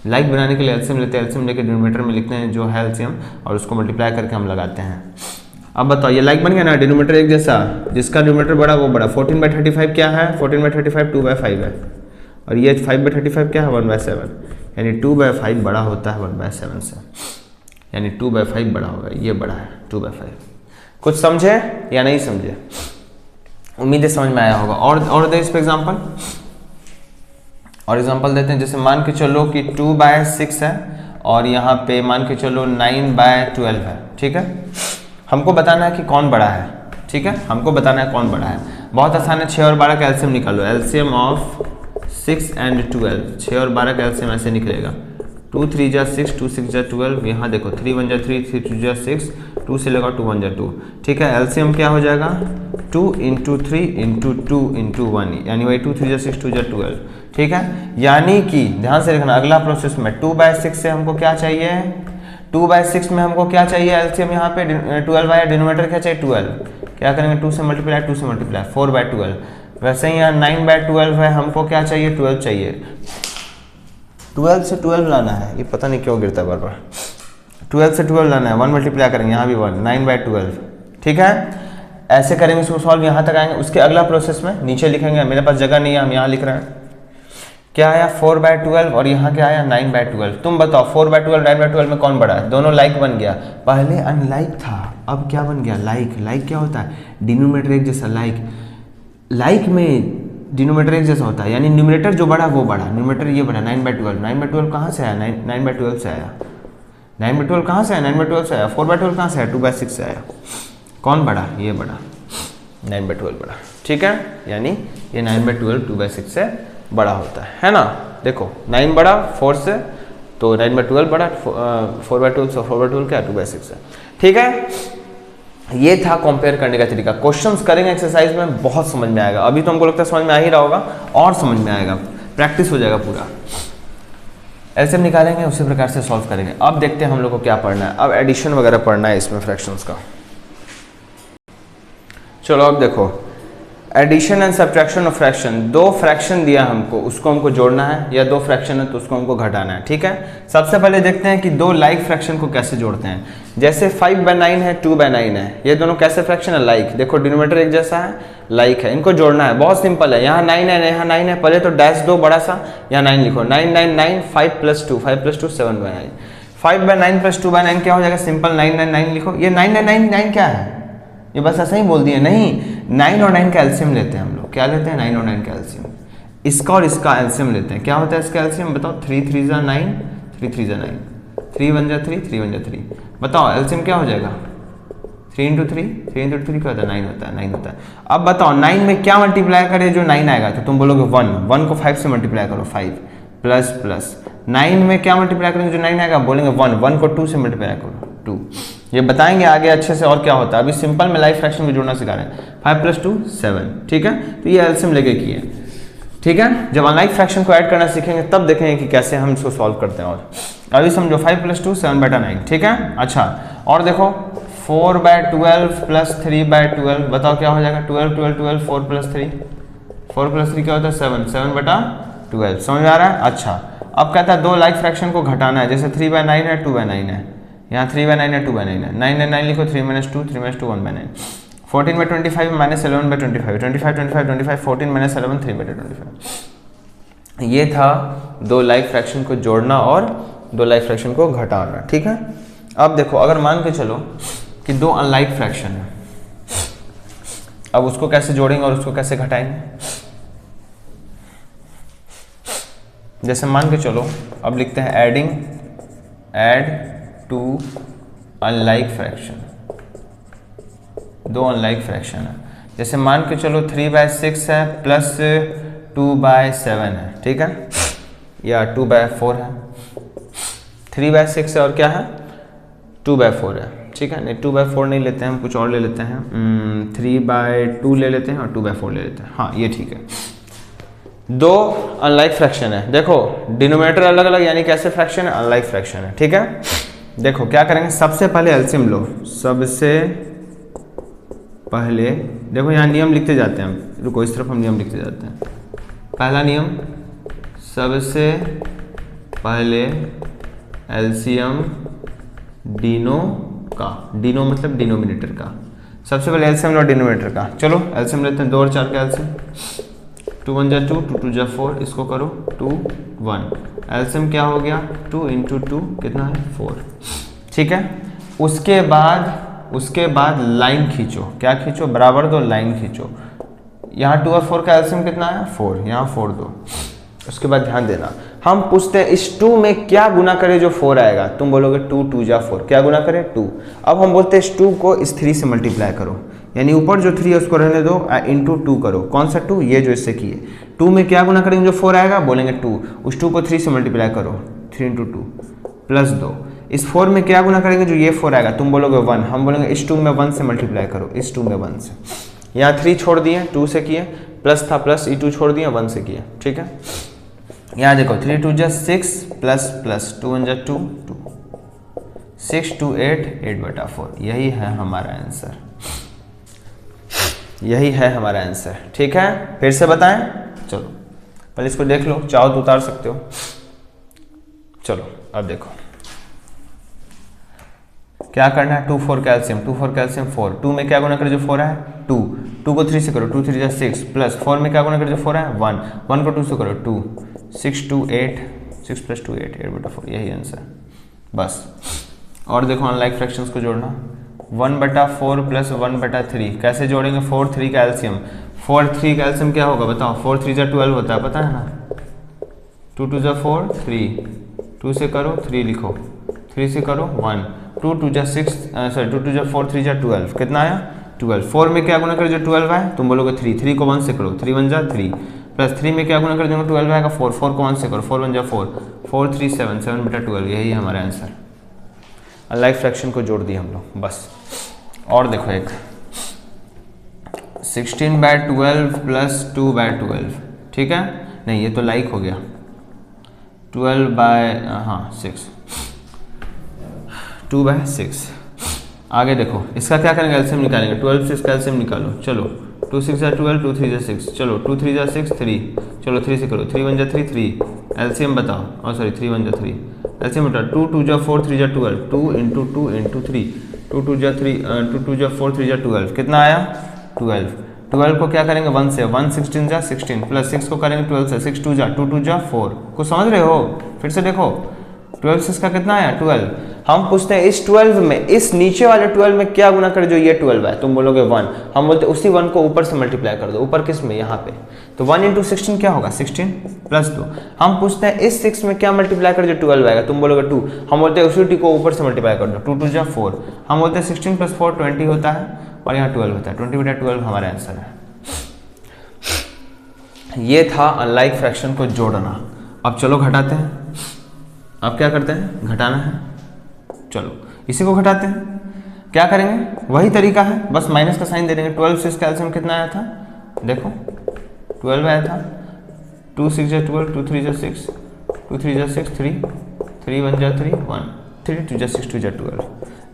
लाइक बनाने के लिए एलसीएम लेते हैं, एलसीएम लेके डिनोमिनेटर में लिखते हैं जो है एलसीएम और उसको मल्टीप्लाई करके हम लगाते हैं। अब बताओ ये लाइक बन गया ना, डिनोमिनेटर एक जैसा, जिसका डिनोमिनेटर बड़ा वो बड़ा। 14/35 क्या है 14/35 2/5 है, और ये 5/35 क्या है 1/7, यानी 2/5 बड़ा होता है 1/7 से, यानी 2/5 बड़ा होगा, ये बड़ा है 2/5। कुछ समझे या नहीं समझे, उम्मीद है समझ में आया होगा। और दे इस पे एग्जांपल, और एग्जांपल देते हैं। जैसे मान के चलो कि 2/6 है और यहाँ पे मान के चलो 9/12 है, ठीक है। हमको बताना है कि कौन बड़ा है, ठीक है, हमको बताना है कौन बड़ा है। बहुत आसान है, 6 और 12 का एलसीएम निकालो। एलसीएम ऑफ 6 and 12, 6 और 12 का एलसीएम ऐसे निकलेगा। 2 3 जा 6, 2 6 जा 12, यहाँ देखो 3 1 जा 3, 3 2 जा 6, 2 से लगा 2 1 जा 2, ठीक है। एलसीएम क्या हो जाएगा 2 × 3 × 2 × 1, यानी वही 2 3 जा 6, 2 जा 12, ठीक है। यानी कि ध्यान से देखना अगला प्रोसेस में 2/6 से हमको क्या चाहिए, 2/6 में हमको क्या चाहिए एलसीएम, यहाँ पे 12 आया, डिनोमिनेटर क्या चाहिए 12, क्या करेंगे 2 से मल्टीप्लाई 2 से मल्टीप्लाई 4/12। वैसे ही यहाँ 9/12 है, हमको क्या चाहिए 12 चाहिए, 12 से 12 लाना है, ये पता नहीं क्यों गिरता है बार बार। 12 से 12 लाना है, 1 मल्टीप्लाई करेंगे, यहाँ भी 1, 9/12, ठीक है। ऐसे करेंगे इसको सॉल्व, यहाँ तक आएंगे। उसके अगला प्रोसेस में नीचे लिखेंगे, मेरे पास जगह नहीं है, हम यहाँ लिख रहे हैं। क्या आया 4/12 और यहाँ क्या आया 9/12। तुम बताओ 4/12 9/12 में कौन बड़ा है, दोनों लाइक बन गया। पहले अनलाइक था, अब क्या बन गया लाइक। लाइक क्या होता है, डिनोमिनेटर एक जैसा। लाइक में डिनोमिनेटर एक जैसा होता है, यानी न्यूमरेटर जो बड़ा वो बड़ा, न्यूमरेटर ये बड़ा 9/12। 9/12 कहाँ से आया, 9/12 से आया। 9/12 कहाँ से आया, 9/12 से आया। 4/12 कहाँ से आया, 2/6 से आया। कौन बड़ा, ये बड़ा, 9/12 बड़ा, ठीक है। यानी ये 9/12 2/6 से बड़ा होता है ना। देखो 9 बड़ा 4 से, तो 9/12 बड़ा, 4/12 से 4/12 क्या 2/6 है, ठीक है। ये था कंपेयर करने का तरीका। क्वेश्चंस करेंगे एक्सरसाइज में, बहुत समझ में आएगा। अभी तो हमको लगता है समझ में आ ही रहा होगा, और समझ में आएगा, प्रैक्टिस हो जाएगा पूरा। एलसीएम निकालेंगे, उसी प्रकार से सॉल्व करेंगे। अब देखते हैं हम लोग को क्या पढ़ना है। अब एडिशन वगैरह पढ़ना है इसमें फ्रैक्शंस का। चलो अब देखो, addition and subtraction of fraction. दो फ्रैक्शन दिया हमको, उसको हमको जोड़ना है, या दो फ्रैक्शन है तो उसको हमको घटाना है, ठीक है। सबसे पहले देखते हैं कि दो लाइक फ्रैक्शन को कैसे जोड़ते हैं। जैसे 5/9 है, 2/9 है, ये दोनों कैसे फ्रैक्शन है, लाइक। देखो डिनोमिनेटर एक जैसा है, लाइक है, इनको जोड़ना है। बहुत सिंपल है, यहाँ 9 है, यहाँ 9 है, पहले तो डैश दो बड़ा सा, यहाँ 9 लिखो। 9 9 9, 5 + 2, 5 + 2 7/9। 5/9 + 2/9 क्या हो जाएगा, सिंपल 9 9 9 लिखो। ये 9 9 9 क्या है, ये बस ऐसा ही बोल दिए, नहीं। 9 और 9 का एलसीएम लेते हैं हम लोग। क्या लेते हैं, 9 और 9 का एलसीएम। इसका और इसका एलसीएम लेते हैं। क्या होता है इसका एलसीएम, बताओ। 3 3 जा 9, 3 3 जा 9, 3 1 जा 3, 3 1 जा 3। बताओ एलसीएम क्या हो जाएगा, 3 × 3, 3 × 3 क्या होता है, 9 होता है, 9 होता है। अब बताओ 9 में क्या मल्टीप्लाई करे जो 9 आएगा, तो तुम बोलोगे 1 को 5 से मल्टीप्लाई करो, 5 प्लस प्लस। 9 में क्या मल्टीप्लाई करेंगे जो 9 आएगा, बोलेंगे 1 को 2 से मल्टीप्लाई करो, 2। ये बताएंगे आगे अच्छे से और क्या होता है। अभी सिंपल में लाइक फ्रैक्शन में जोड़ना सिखा रहे हैं। 5 + 2 7, ठीक है। तो ये एलसीएम लेके किए, ठीक है। जब अनलाइक फ्रैक्शन को ऐड करना सीखेंगे तब देखेंगे कि कैसे हम इसको सॉल्व करते हैं। और अभी समझो 5 + 2 7/9, ठीक है। अच्छा और देखो 4/12 + 3/12, बताओ क्या हो जाएगा, 12 12 12, 4 + 3, 4 + 3 क्या होता है 7, 7/12। समझ में आ रहा है। अच्छा अब कहता है दो लाइक फ्रैक्शन को घटाना है। जैसे 3/9 है, 2/9 है, यहाँ 3/9 है, 2/9 है। 9 9 9 लिखो, 3 - 2, 3 - 2 1/9। 14/25 - 11/25, 25 25 25, 14 - 11 3/25। ये था दो लाइक फ्रैक्शन को जोड़ना और दो लाइक फ्रैक्शन को घटाना, ठीक है। अब देखो अगर मान के चलो कि दो अनलाइक फ्रैक्शन है, अब उसको कैसे जोड़ेंगे और उसको कैसे घटाएंगे। जैसे मान के चलो, अब लिखते हैं एड टू अनलाइक फ्रैक्शन। दो अनलाइक फ्रैक्शन है। जैसे मान के चलो 3/6 है प्लस 2/7 है, ठीक है, या 2/4 है। 3/6 है और क्या है 2/4 है, ठीक है। नहीं 2/4 नहीं लेते हैं हम, कुछ और ले लेते हैं। 3/2 ले लेते हैं और 2/4 ले लेते हैं। हाँ ये ठीक है। दो अनलाइक फ्रैक्शन है। देखो डिनोमिनेटर अलग अलग, यानी कैसे फ्रैक्शन है, अनलाइक फ्रैक्शन है, ठीक है। देखो क्या करेंगे, सबसे पहले एलसीएम लो। सबसे पहले देखो यहाँ नियम लिखते जाते हैं हम, रुको इस तरफ हम नियम लिखते जाते हैं। पहला नियम, सबसे पहले एलसीएम डिनो का, डिनो मतलब डिनोमिनेटर का। सबसे पहले एलसीएम लो डिनोमिनेटर का। चलो एलसीएम लेते हैं, 2 और 4 का एलसीएम। 2 1 जा 2, 2 2 जा 4, इसको करो 2 1। एलसीएम क्या हो गया, 2 × 2 कितना है 4, ठीक है। उसके बाद लाइन खींचो। क्या खींचो, बराबर दो लाइन खींचो। यहाँ 2 और 4 का एलसीएम कितना आया 4, यहाँ 4 दो। उसके बाद ध्यान देना, हम पूछते हैं इस 2 में क्या गुना करे जो 4 आएगा। तुम बोलोगे 2 2 जा 4, क्या गुना करे 2। अब हम बोलते हैं इस 2 को इस 3 से मल्टीप्लाई करो, यानी ऊपर जो 3 है उसको रहने दो, इंटू 2 करो। कौन सा 2? ये जो इससे किए। 2 में क्या गुना करेंगे जो 4 आएगा, बोलेंगे 2। उस 2 को 3 से मल्टीप्लाई करो, 3 इंटू 2 प्लस 2। इस 4 में क्या गुना करेंगे जो ये 4 आएगा, तुम बोलोगे 1, हम बोलेंगे इस 2 में 1 से मल्टीप्लाई करो, इस 2 में 1 से। यहाँ 3 छोड़ दिए, 2 से किए, प्लस था प्लस, 2 छोड़ दिए, 1 से किए, ठीक है। यहाँ देखो 3 2 जा 6 प्लस प्लस 2 1 जा 2 2 6 2 8 8/4। यही है हमारा आंसर, यही है हमारा आंसर, ठीक है। फिर से बताएं, चलो पहले इसको देख लो, चाहो तो उतार सकते हो। चलो अब देखो क्या करना है, 2 4 कैल्शियम, 2 4 कैल्शियम 4। 2 में क्या गुना करे जो 4 है 2, 2 को 3 से करो, 2 3 जा 6 प्लस 4 में क्या गुना करे जो 4 है 1, 1 को 2 से करो 2, 6 2 8, 6 प्लस 2 8 8/4, यही आंसर बस। और देखो अनलाइक फ्रैक्शंस को जोड़ना, 1/4 प्लस 1/3 कैसे जोड़ेंगे, 4 3 कैल्शियम, 4 3 कैल्शियम क्या होगा बताओ, 4 3 जा 12 होता है, पता है ना। 2 2 जा 4 3, 2 से करो 3 लिखो, 3 से करो 1, 2 2 जा 6 सॉरी 2 2 जा 4 3 जा 12, कितना आया 12। 4 में क्या गुना करे जो 12 आए, तुम बोलोगे 3, 3 को 1 से करो, 3 1 जा 3 प्लस 3 में क्या गुना कर देंगे 12 आएगा 4, 4 को 1 से करो, 4 1 जा 4, 4 3 7 7/12, यही है हमारा आंसर। अनलाइक फ्रैक्शन को जोड़ दिए हम लोग बस। और देखो एक 16/12 प्लस 2/12, ठीक है, नहीं ये तो लाइक हो गया, 6 2/6। आगे देखो इसका क्या करेंगे, एलसीएम निकालेंगे, 12 से इसका एलसीएम निकालो, चलो 2 6 जा 12, 2 3 जा 6, चलो 2 3 जा 6 3, चलो 3 से करो, 3 1 जा 3 3, एलसीएम बताओ, और सॉरी 3 1 जा 3, एलसीएम बताओ, 2 2 जा 4 3 जा 12, 2 इंटू 2 इंटू 3, 2 2 जा 3 2 2 जा 4 3 जा 12, कितना आया 12। 12 को क्या करेंगे 1 से, 1 16 जा 16 प्लस 6 को करेंगे 12 से, 6 2 जा 2 2 जा 4, कुछ समझ रहे हो। फिर से देखो 12 से इसका कितना आया 12। हम पूछते हैं इस 12 में इस नीचे वाले 12 में क्या गुना करे जो ये 12 है, तुम बोलोगे 1, हम बोलते उसी 1 को ऊपर से मल्टीप्लाई कर दो, ऊपर किस में यहाँ पे, तो 1 इंटू 16 क्या होगा 16 प्लस 2। हम पूछते हैं इस 6 में क्या मल्टीप्लाई कर जो 12 आएगा, तुम बोलोगे 2, हम बोलते हैं उसी 2 को ऊपर से मल्टीप्लाई कर दो, 2 2 जा 4, हम बोलते हैं 16 प्लस 4 20 होता है, और यहाँ 12 होता है, 20/12 हमारा आंसर है। ये था अनलाइक फ्रैक्शन को जोड़ना। अब चलो घटाते हैं, अब क्या करते हैं, घटाना है, चलो इसी को घटाते हैं। क्या करेंगे, वही तरीका है, बस माइनस का साइन दे देंगे। 12 से इसका एलसीएम कितना आया था, देखो 12 आया था, 2 6 जा 12, 2 3 जा 6, 2 3 जा 6 3, 3 1 जा 3 1, 3 2 जा 6 2 जा 12।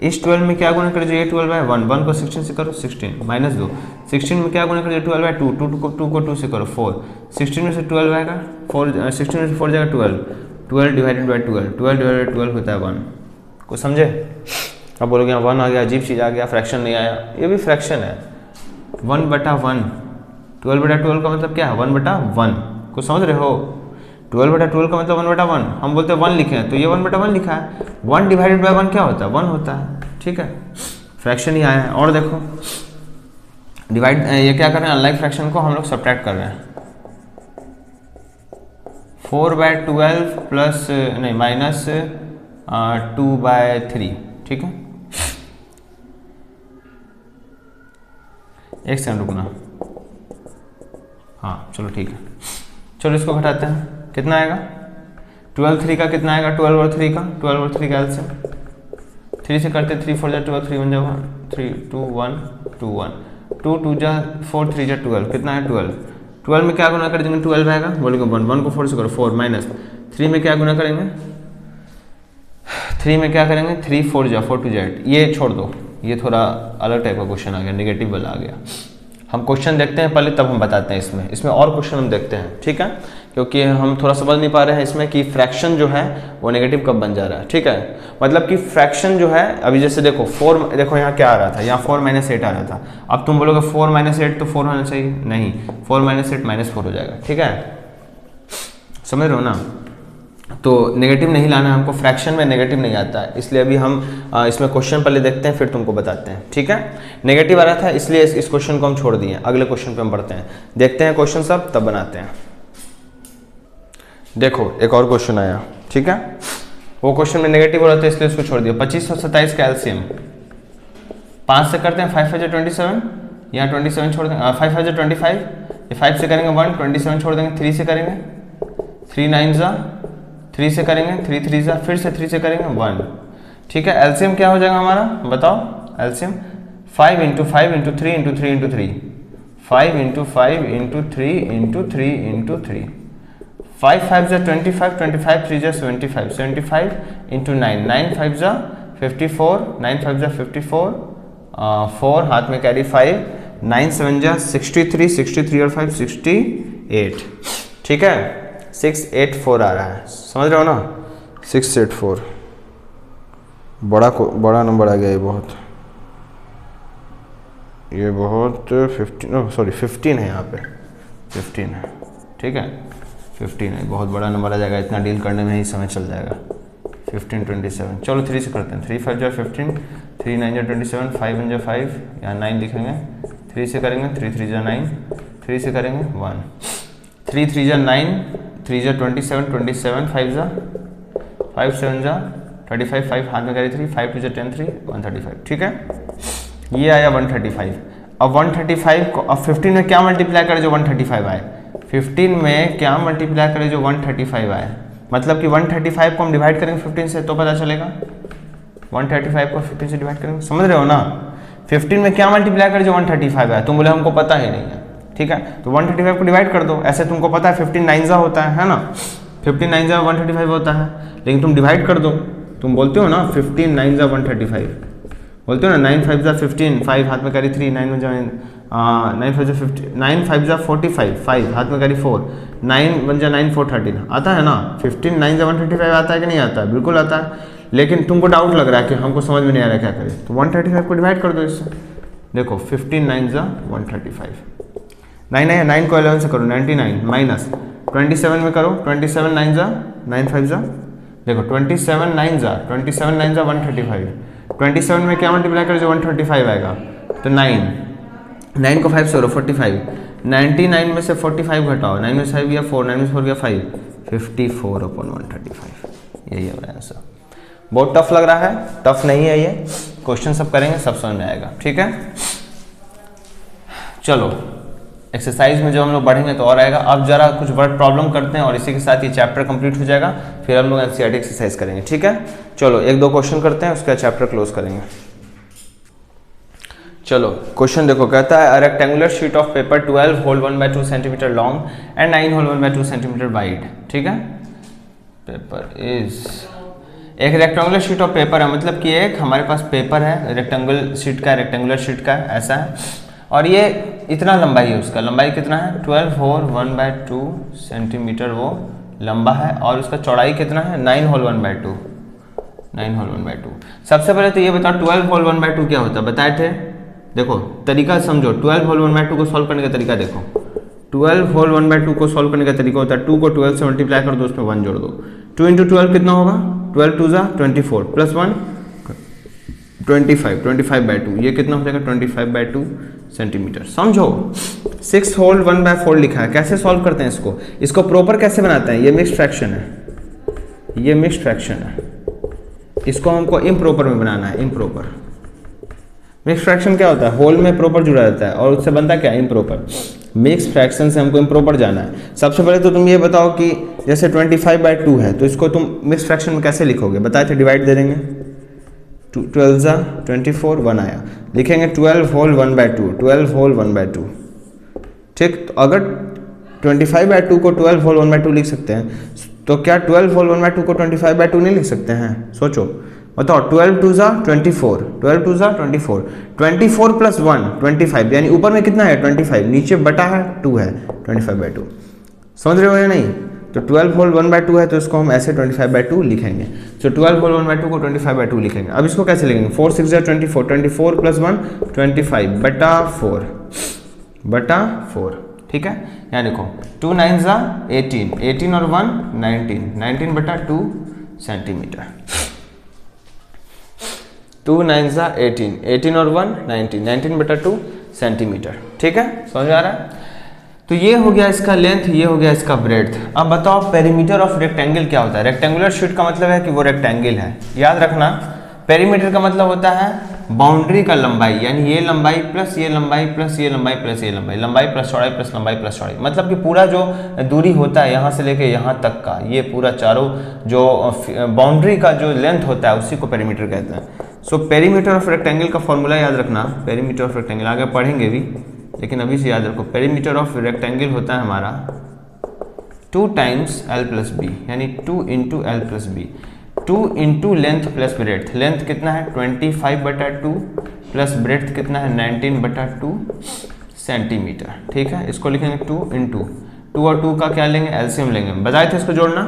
इस 12 में क्या गुना करे जो ये 12 है 1, 1 को 16 से करो 16 माइनस 2, 16 में क्या गुना करे जो 12 है 2, 2 को 2 से करो 4, 16 में से 12 आएगा 4, 16 में से 4 जाएगा 12, 12 डिवाइडेड बाई 12, 12 डिवाइडेड बाई 12 होता है 1, को समझे। अब बोलोगे 1 आ गया, अजीब चीज़ आ गया, फ्रैक्शन नहीं आया, ये भी फ्रैक्शन है, 1/1, 12/12 का मतलब क्या है 1/1, को समझ रहे हो। 12/12 का मतलब 1/1, हम बोलते हैं 1 लिखे हैं तो ये 1/1 लिखा है, 1 डिवाइडेड बाई 1 क्या होता है 1 होता है, ठीक है, फ्रैक्शन ही आया है। और देखो डिवाइड, ये क्या कर रहे हैं, अनलाइक फ्रैक्शन को हम लोग सब्ट्रैक्ट कर रहे हैं, 4/12 प्लस नहीं माइनस 2/3, ठीक है। एक सेकंड रुकना, हाँ चलो ठीक है, चलो इसको घटाते हैं, कितना आएगा 12 3 का कितना आएगा, 12 और 3 का, 12 और 3 का एलसीएम 3 से करते 3 4 जा 12, 3 1 जा 1, 3 2 1 2 1, 2 2 जा 4 3 जा 12, कितना है 12। 12 में क्या गुना कर देंगे 12 आएगा, बोलेंगे 1, 1 को 4 से करो 4 माइनस 3 में क्या गुना करेंगे, 3 में क्या करेंगे 3 4 जा 4 2 जा 8, ये छोड़ दो, ये थोड़ा अलग टाइप का क्वेश्चन आ गया, नेगेटिव वाला आ गया। हम क्वेश्चन देखते हैं पहले तब हम बताते हैं इसमें और क्वेश्चन हम देखते हैं, ठीक है, क्योंकि हम थोड़ा समझ नहीं पा रहे हैं इसमें कि फ्रैक्शन जो है वो नेगेटिव कब बन जा रहा है, ठीक है। मतलब कि फ्रैक्शन जो है अभी जैसे देखो 4, देखो यहाँ क्या आ रहा था, यहाँ 4 - 8 आ रहा था, अब तुम बोलोगे 4 - 8 तो 4 होना चाहिए, नहीं 4 - 8 -4 हो जाएगा, ठीक है, समझ रहे हो ना। तो नेगेटिव नहीं लाना है हमको, फ्रैक्शन में नेगेटिव नहीं आता है, इसलिए अभी हम इसमें क्वेश्चन पहले देखते हैं फिर तुमको बताते हैं, ठीक है। नेगेटिव आ रहा था इसलिए इस क्वेश्चन को हम छोड़ दिए, अगले क्वेश्चन पे हम बढ़ते हैं, देखते हैं क्वेश्चन सब तब बनाते हैं। देखो एक और क्वेश्चन आया, ठीक है, वो क्वेश्चन में नेगेटिव हो रहा था इसलिए उसको छोड़ दिया। 25 और 27 का एलसीएम 5 से करते हैं, 5 5 27, यहाँ 27 छोड़ देंगे, 5 5 25, 5 से करेंगे 1, 27 छोड़ देंगे, 3 से करेंगे 3 9 जा, 3 से करेंगे 3 3 जा, फिर से 3 से करेंगे 1, ठीक है। एलसीएम क्या हो जाएगा हमारा बताओ, LCM 5 into 5 into 3 into 3 into 3, 5 into 5 into 3 into 3 into 3, 5 5 जा 25, 25 3 जा 75, 75 इंटू 9, 9 5 जा 54, 9 5 जा 54, 4 हाथ में कैरी 5, 9 7 जा 63, 63 और 5 68, ठीक है। 684 आ रहा है, समझ रहे हो ना, 684 बड़ा नंबर आ गया, ये बहुत 15 है, यहाँ पे 15 है, ठीक है, 15 है, बहुत बड़ा नंबर आ जाएगा, इतना डील करने में ही समय चल जाएगा। 15 27, चलो 3 से करते हैं, 3 5 जा 15, 3 9 जा 27, 5 1 जा 5, यहाँ 9 लिखेंगे, 3 से करेंगे 3 3 जा 9, 3 से करेंगे 1, 3 3 जा 9, 3 जा 27, 27 5 जा 5 7 जा 35, 5 हाथ में करी 3, 5 2 जा 10 3 135, ठीक है, ये आया 135। अब 135 को अब 15 में क्या मल्टीप्लाई करें जो 135 आए, 15 में क्या मल्टीप्लाई करें जो 135 आए, मतलब कि 135 को हम डिवाइड करेंगे 15 से तो पता चलेगा, 135 को 15 से डिवाइड करेंगे, समझ रहे हो ना। 15 में क्या मल्टीप्लाई करें जो 135 आए, तुम बोले हमको पता ही नहीं है, ठीक है, तो 135 को डिवाइड कर दो, ऐसे तुमको पता है 15 9 जा होता है ना, 15 9 जा 135 होता है, लेकिन तुम डिवाइड कर दो, तुम बोलते हो ना 15 9 जा 135, बोलते हो ना 9 5 जा 15, 5 हाथ में करी 3, 9 जा 9 5 जा 50, 9 5 जा 45, 5 हाथ में करी 4, 9 1 जा 9 4 13 आता है ना, 15 9 जा 135 आता है कि नहीं आता है, बिल्कुल आता है, लेकिन तुमको डाउट लग रहा है कि हमको समझ में नहीं आ रहा क्या करें, तो 135 को डिवाइड कर दो इससे, देखो 15 9 जा 135, 9 है 9 को 11 से करो 99 माइनस 27 में करो 27 9 जा 9 5 जा, देखो 27 9 जा 135, 27 में क्या मल्टीप्लाई करो जो 135 आएगा, तो 9 को 5 से करो 45, 99 में से 45 घटाओ, 9 में से 5 गया 4, 9 में से 4 गया 5, 54/135, यही है मेरा आंसर। बहुत टफ लग रहा है, टफ नहीं है ये, क्वेश्चन सब करेंगे सब समझ में आएगा, ठीक है। चलो एक्सरसाइज में जब हम लोग बढ़ेंगे तो और आएगा, अब जरा कुछ वर्ड प्रॉब्लम करते हैं और इसी के साथ ये चैप्टर कंप्लीट हो जाएगा, फिर हम लोग एनसीईआरटी एक्सरसाइज करेंगे, ठीक है। चलो 1 2 क्वेश्चन करते हैं, उसका चैप्टर क्लोज करेंगे। चलो क्वेश्चन देखो, कहता है a rectangular sheet of paper 12 whole 1/2 centimetre long and 9 whole 1/2 centimetre wide, ठीक है। पेपर इज एक रेक्टेंगुलर शीट ऑफ पेपर है, मतलब कि एक हमारे पास पेपर है रेक्टेंगुलर शीट का ऐसा है, और ये इतना लंबाई है, उसका लंबाई कितना है 12 होल 1/2 सेंटीमीटर वो लंबा है, और उसका चौड़ाई कितना है 9 होल 1/2, 9 होल 1/2। सबसे पहले तो ये बताओ 12 होल 1/2 क्या होता है, बताए थे, देखो तरीका समझो, 12 होल 1/2 को सॉल्व करने का तरीका देखो, 12 होल 1/2 को सॉल्व करने का तरीका होता है 2 को 12 से मल्टीप्लाई कर दो, उसमें 1 जोड़ दो, 2 इंटू 12 कितना होगा 12 2 जा 24 प्लस 1 25, 25/2, ये कितना हो जाएगा 25/2 सेंटीमीटर। समझो 6 होल 1/4 लिखा है, कैसे सॉल्व करते हैं इसको प्रॉपर कैसे बनाते हैं, ये मिक्स्ड फ्रैक्शन है, ये मिक्स्ड फ्रैक्शन है, इसको हमको इम्प्रॉपर में बनाना है, इम्प्रॉपर। मिक्स्ड फ्रैक्शन क्या होता है, होल में प्रॉपर जुड़ा रहता है और उससे बनता क्या इम्प्रॉपर, मिक्स्ड फ्रैक्शन से हमको इम्प्रॉपर जाना है। सबसे पहले तो तुम ये बताओ कि जैसे 25/2 है तो इसको तुम मिक्स्ड फ्रैक्शन में कैसे लिखोगे, बताए थे डिवाइड दे देंगे, 12 जा 24 1 आया, लिखेंगे 12 होल 1/2, 12 होल 1/2, ठीक। तो अगर 25/2 को 12 होल 1/2 लिख सकते हैं, तो क्या 12 होल 1/2 को 25/2 नहीं लिख सकते हैं, सोचो बताओ, 12 2 जा 24, 12 2 जा 24, 24 प्लस 1 25, यानी ऊपर में कितना है 25, नीचे बटा है 2 है 25/2, समझ रहे हो या नहीं। तो 12 होल 1/2 है तो इसको हम ऐसे 25/2 लिखेंगे, तो 12 होल 1/2 को 25/2 लिखेंगे। अब इसको कैसे लिखेंगे, 4 6 जा 24, 24 प्लस 1 25 बटा 4, ठीक है, यहाँ देखो 2 9 18, 18 और 1 19, 19 बटा 2 सेंटीमीटर। 2 9 18, 18 और 1 19, 19 बटा 2 सेंटीमीटर। ठीक है, समझ आ रहा है। तो ये हो गया इसका लेंथ, ये हो गया इसका ब्रेड्थ। अब बताओ पेरीमीटर ऑफ रेक्टेंगल क्या होता है। रेक्टेंगुलर शीट का मतलब है कि वो रेक्टेंगल है, याद रखना। पेरीमीटर का मतलब होता है बाउंड्री का लंबाई, यानी ये लंबाई प्लस ये लंबाई प्लस ये लंबाई प्लस ये लंबाई, लंबाई प्लस चौड़ाई प्लस लंबाई प्लस चौड़ाई, मतलब कि पूरा जो दूरी होता है यहाँ से लेके यहाँ तक का, ये पूरा चारों जो बाउंड्री का जो लेंथ होता है उसी को पेरीमीटर कहते हैं। सो पेरीमीटर ऑफ रेक्टेंगल का फॉर्मूला याद रखना। पेरीमीटर ऑफ रेक्टेंगल आगे पढ़ेंगे भी, लेकिन अभी से याद रखो। पेरीमीटर ऑफ रेक्टेंगल होता है हमारा 2 टाइम्स L प्लस बी, यानी 2 into L plus B. 2 into length plus breadth, length कितना है 25 बटा 2 प्लस ब्रेड्थ कितना है 19 बटा 2 सेंटीमीटर। ठीक है, इसको लिखेंगे 2 इंटू 2 और 2 का क्या लेंगे, एलसीएम लेंगे। बताए थे इसको जोड़ना,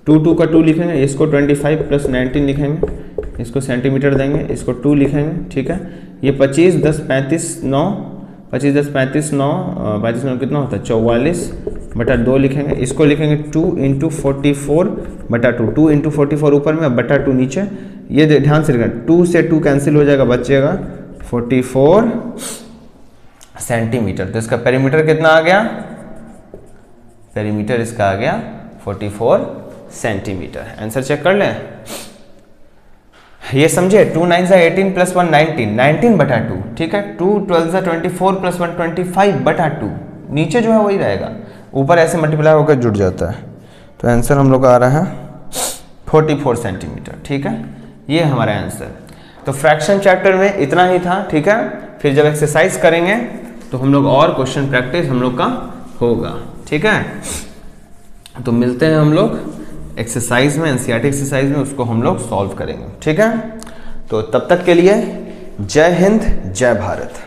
2 2 का 2 लिखेंगे, इसको 25 प्लस 19 लिखेंगे, इसको सेंटीमीटर देंगे, इसको 2 लिखेंगे। ठीक है, ये 25 10 35 9, 25 10 35 9, 35 9 कितना होता है 44 बटा 2 लिखेंगे, इसको लिखेंगे 2 इंटू 44 बटा 2, 2 इंटू 44 ऊपर में बटा 2 नीचे। ये ध्यान से लिखना, 2 से 2 कैंसिल हो जाएगा, बचेगा 44 सेंटीमीटर। तो इसका पेरीमीटर कितना आ गया, पेरीमीटर इसका आ गया 44 सेंटीमीटर। आंसर चेक कर लें, ये समझे। 2 9 18 प्लस 1 19, 19 बटा 2। ठीक है, 2 12 24 प्लस 1 25 बटा 2, नीचे जो है वही रहेगा, ऊपर ऐसे मल्टीप्लाई होकर जुड़ जाता है। तो आंसर हम लोग का आ रहा है 44 सेंटीमीटर। ठीक है, ये हमारा आंसर। तो फ्रैक्शन चैप्टर में इतना ही था। ठीक है, फिर जब एक्सरसाइज करेंगे तो हम लोग और क्वेश्चन प्रैक्टिस हम लोग का होगा। ठीक है, तो मिलते हैं हम लोग एक्सरसाइज में, एनसीईआरटी एक्सरसाइज में, उसको हम लोग सॉल्व करेंगे। ठीक है, तो तब तक के लिए जय हिंद, जय भारत।